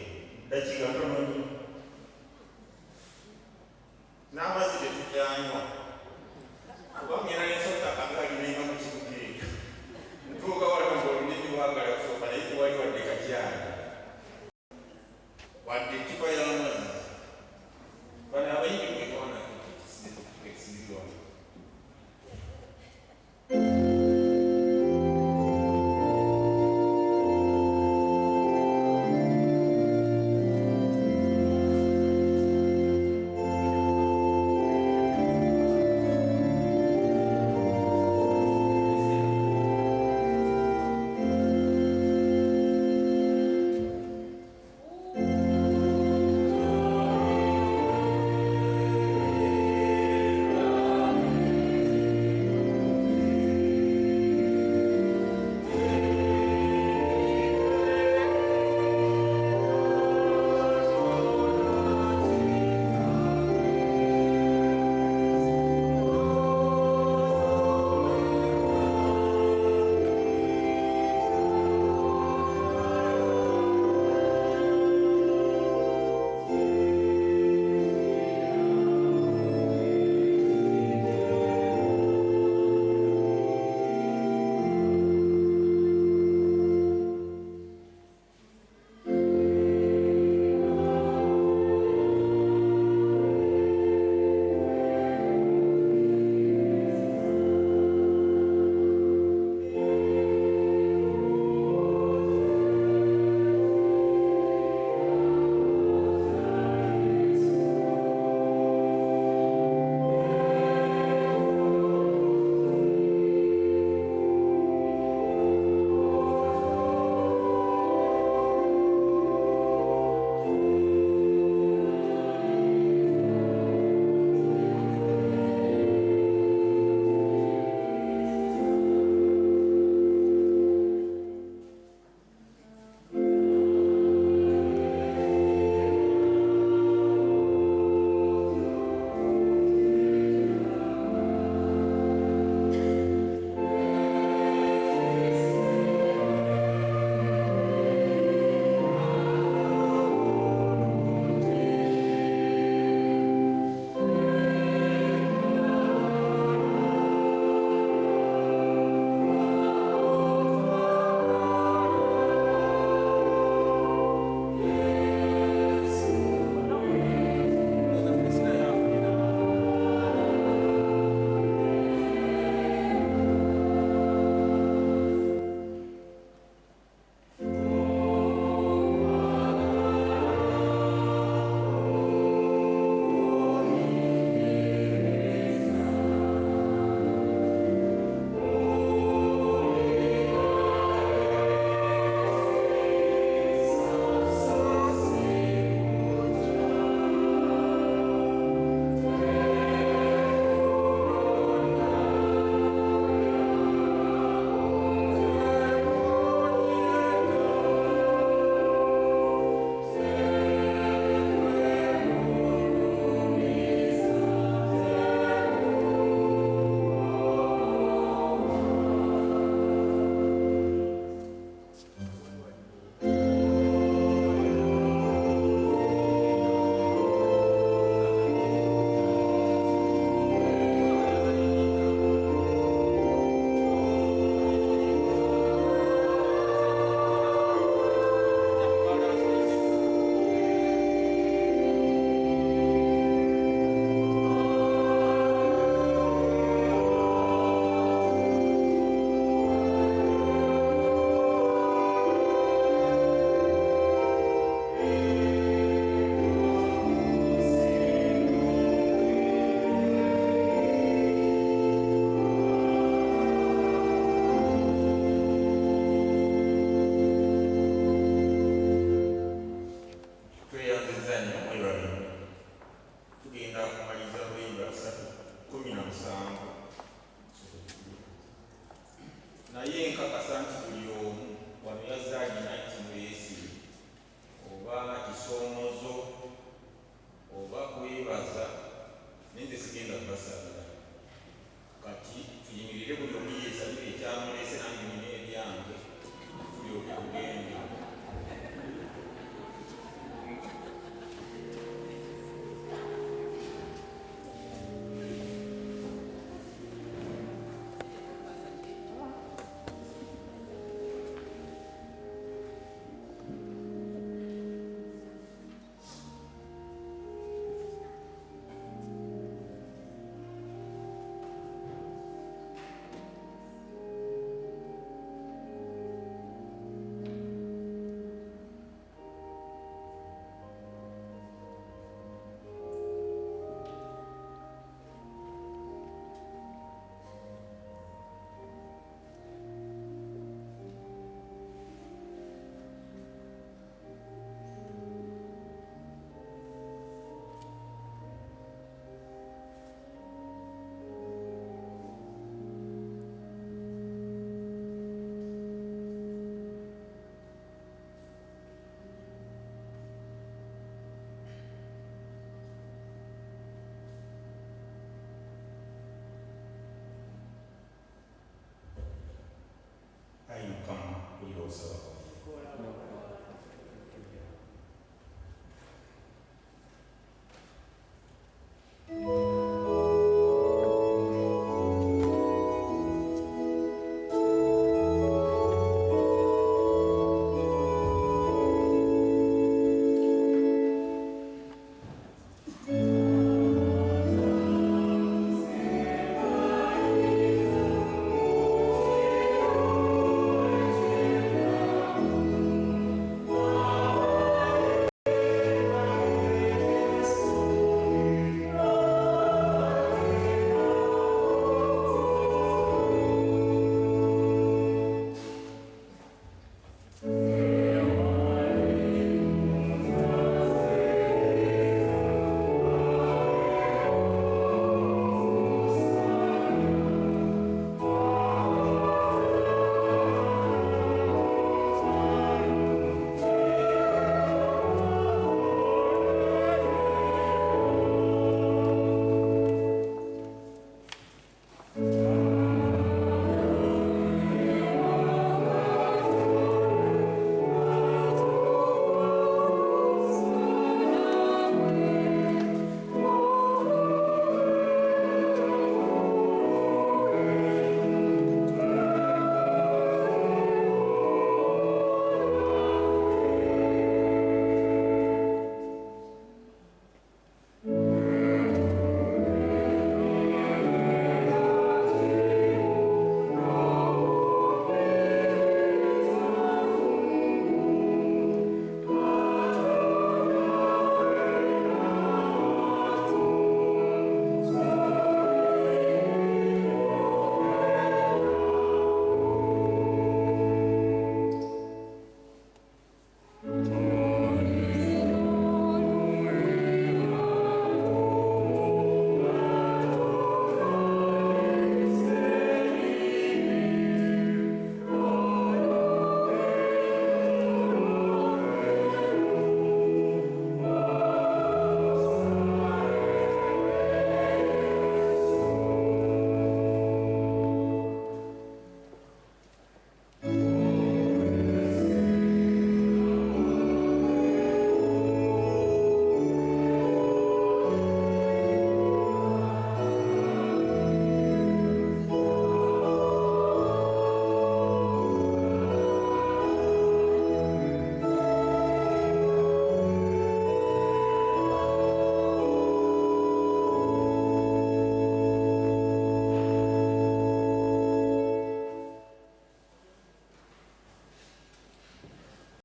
dakiika ntono nnyo n'amazzi tetujanywa kuba ngenda nensotaka ngaalinainga mu kibuga ekyo ntuuka waliwo ng'olulimi lwagala kusooka naye tewali wadde kakyali wadde ettipa y'amazzi bano abayimbi mwekawana ekisizirwa kusaba.